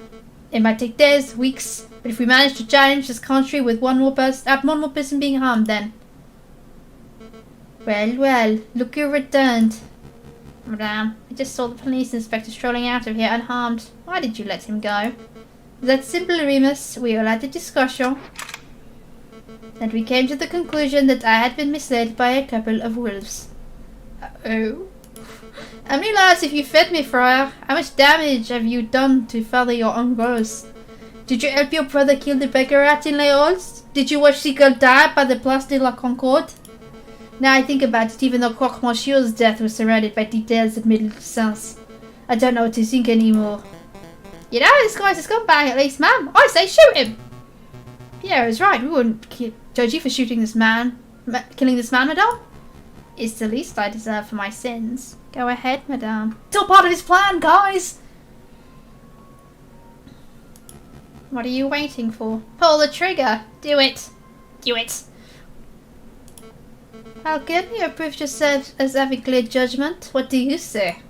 It might take days, weeks, but if we manage to challenge this country with one more person being harmed, then... Well, look who returned. Madame, I just saw the police inspector strolling out of here unharmed. Why did you let him go? That's simple, Remus. We all had a discussion. And we came to the conclusion that I had been misled by a couple of wolves. Uh-oh. How many lives have you fed me, Friar? How much damage have you done to further your own goals? Did you help your brother kill the beggar rat in Les Halles? Did you watch the girl die by the Place de la Concorde? Now I think about it, even though Croque Monsieur's death was surrounded by details that made little sense, I don't know what to think anymore. You know, this guy's a scumbag at least, ma'am. I say shoot him! Pierre is right, we wouldn't judge you for shooting this man, killing this man, madame. It's the least I deserve for my sins. Go ahead, madame. It's all part of his plan, guys! What are you waiting for? Pull the trigger! Do it! Do it! How good, you have proved yourself as having clear judgment. What do you say?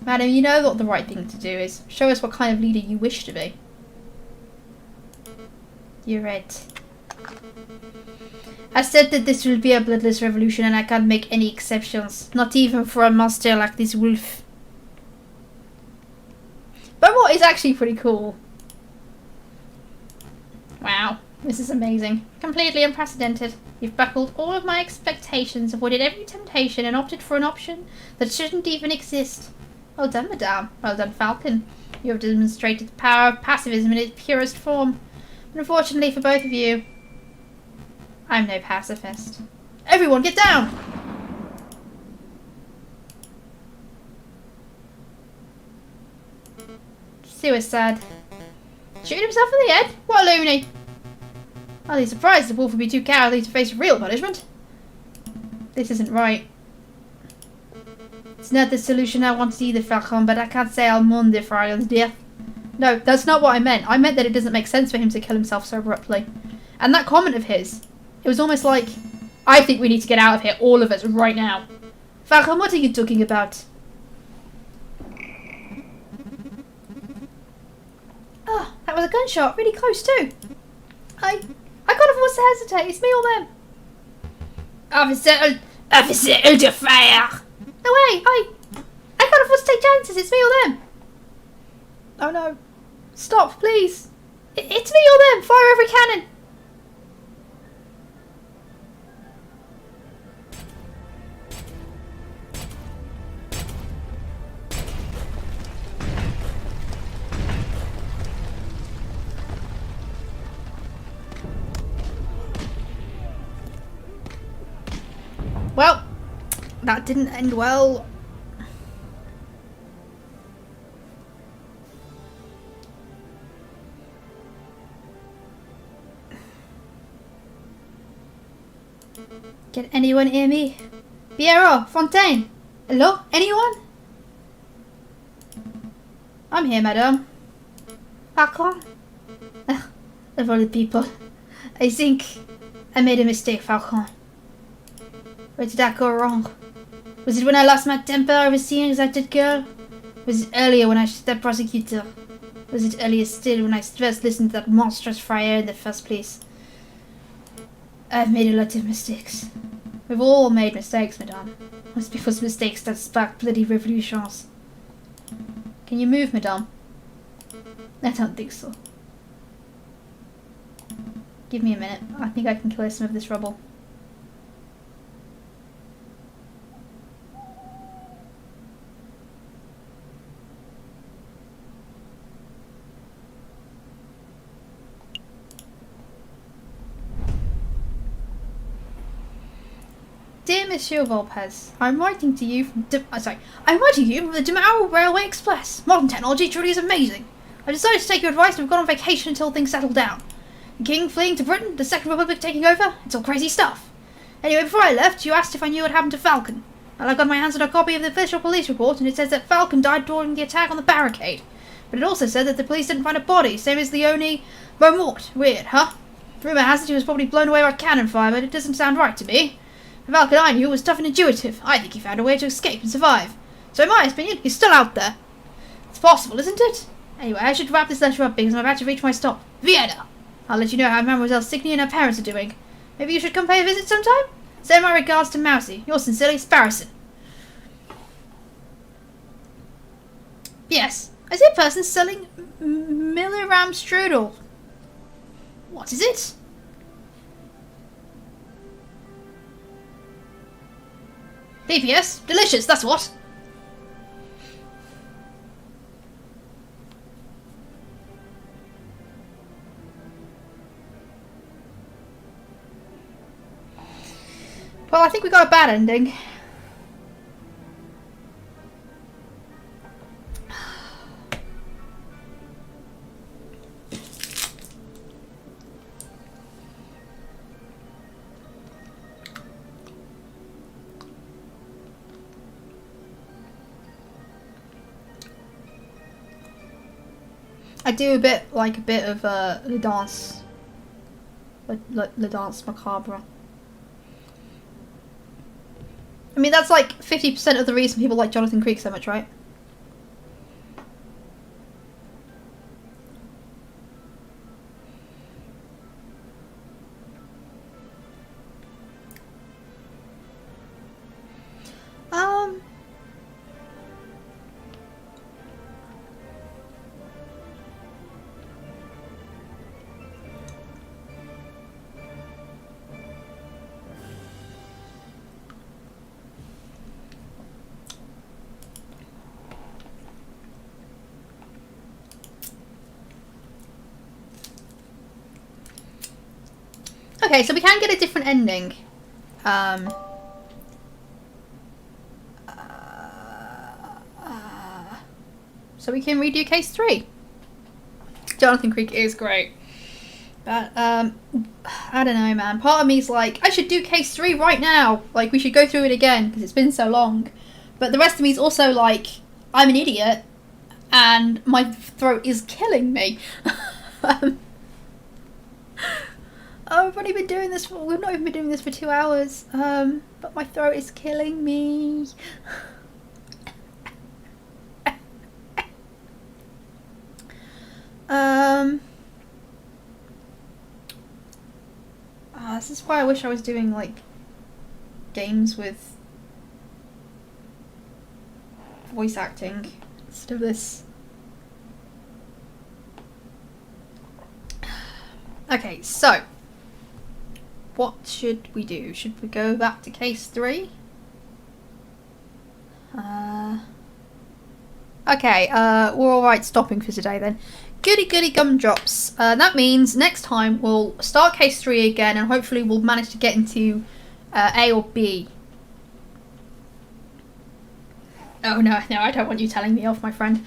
Madam, you know what the right thing to do is. Show us what kind of leader you wish to be. You're right. I said that this will be a bloodless revolution and I can't make any exceptions. Not even for a monster like this wolf. But what is actually pretty cool. Wow, this is amazing. Completely unprecedented. You've buckled all of my expectations, avoided every temptation and opted for an option that shouldn't even exist. Well done, madame. Well done, Falcon. You have demonstrated the power of pacifism in its purest form. But unfortunately for both of you, I'm no pacifist. Everyone, get down! Suicide. Shooting himself in the head? What a loony! Hardly surprised the wolf would be too cowardly to face real punishment. This isn't right. It's not the solution I wanted either, Falcon, but I can't say I'll mourn the Friar's death. No, that's not what I meant. I meant that it doesn't make sense for him to kill himself so abruptly. And that comment of his, it was almost like, I think we need to get out of here, all of us, right now. Falcon, what are you talking about? Oh, that was a gunshot, really close too. I can't afford to hesitate, it's me or them. Officer de fire! No way, I can't afford to take chances, it's me or them. Oh no. Stop, please. It's me or them, fire every cannon. Well, that didn't end well. Can anyone hear me? Piero, Fontaine. Hello? Anyone? I'm here, madame. Falcon? Of all the people. I think I made a mistake, Falcon. Where did that go wrong? Was it when I lost my temper over seeing that girl? Was it earlier when I shot that prosecutor? Was it earlier still when I first listened to that monstrous friar in the first place? I've made a lot of mistakes. We've all made mistakes, madame. It's because mistakes that spark bloody revolutions. Can you move, madame? I don't think so. Give me a minute. I think I can clear some of this rubble. Dear Monsieur Volpez, I'm writing you from the Demaro Railway Express. Modern technology truly is amazing. I decided to take your advice and we've gone on vacation until things settle down. The King fleeing to Britain, the Second Republic taking over, it's all crazy stuff. Anyway, before I left, you asked if I knew what happened to Falcon. Well, I got my hands on a copy of the official police report and it says that Falcon died during the attack on the barricade. But it also said that the police didn't find a body, same as Leone Beaumont. Weird, huh? Rumour has it he was probably blown away by cannon fire, but it doesn't sound right to me. The Falcon I knew was tough and intuitive. I think he found a way to escape and survive. So in my opinion, he's still out there. It's possible, isn't it? Anyway, I should wrap this letter up because I'm about to reach my stop. Vienna! I'll let you know how Mademoiselle Signy and her parents are doing. Maybe you should come pay a visit sometime? Send my regards to Mousy. Yours sincerely, Sparrison. Yes, I see a person selling milliram strudel. What is it? PPS? Delicious, that's what. Well, I think we got a bad ending. I do a bit of Le Danse. Le Danse Macabre. I mean, that's like 50% of the reason people like Jonathan Creek so much, right? Okay, so we can get a different ending. So we can redo case 3. Jonathan Creek is great. But, I don't know, man. Part of me's like, I should do case 3 right now. Like, we should go through it again, because it's been so long. But the rest of me's also like, I'm an idiot, and my throat is killing me. Oh, we've only been doing this for, we've not even been doing this for 2 hours. But my throat is killing me. This is why I wish I was doing, like, games with voice acting instead of this. Okay, so what should we do? Should we go back to case 3? Okay, we're alright stopping for today then. Goody goody gumdrops. That means next time we'll start case 3 again, and hopefully we'll manage to get into A or B. Oh no, I don't want you telling me off, my friend.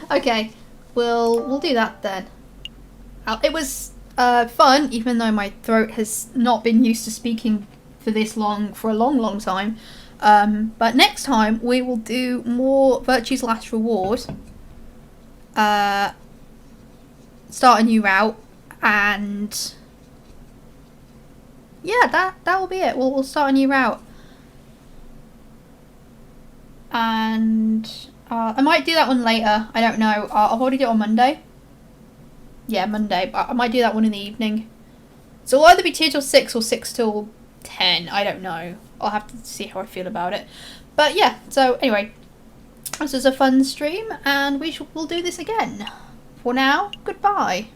Okay, we'll do that then. It was fun, even though my throat has not been used to speaking for this long, for a long time. But next time we will do more Virtue's Last Reward. Start a new route, and yeah, that will be it. We'll start a new route, and I might do that one later. I don't know. I'll probably do it on Monday. Yeah, Monday. But I might do that one in the evening. So it'll either be 2 till 6 or 6 till 10. I don't know. I'll have to see how I feel about it. But yeah. So anyway, this was a fun stream, and we'll do this again. For now, goodbye.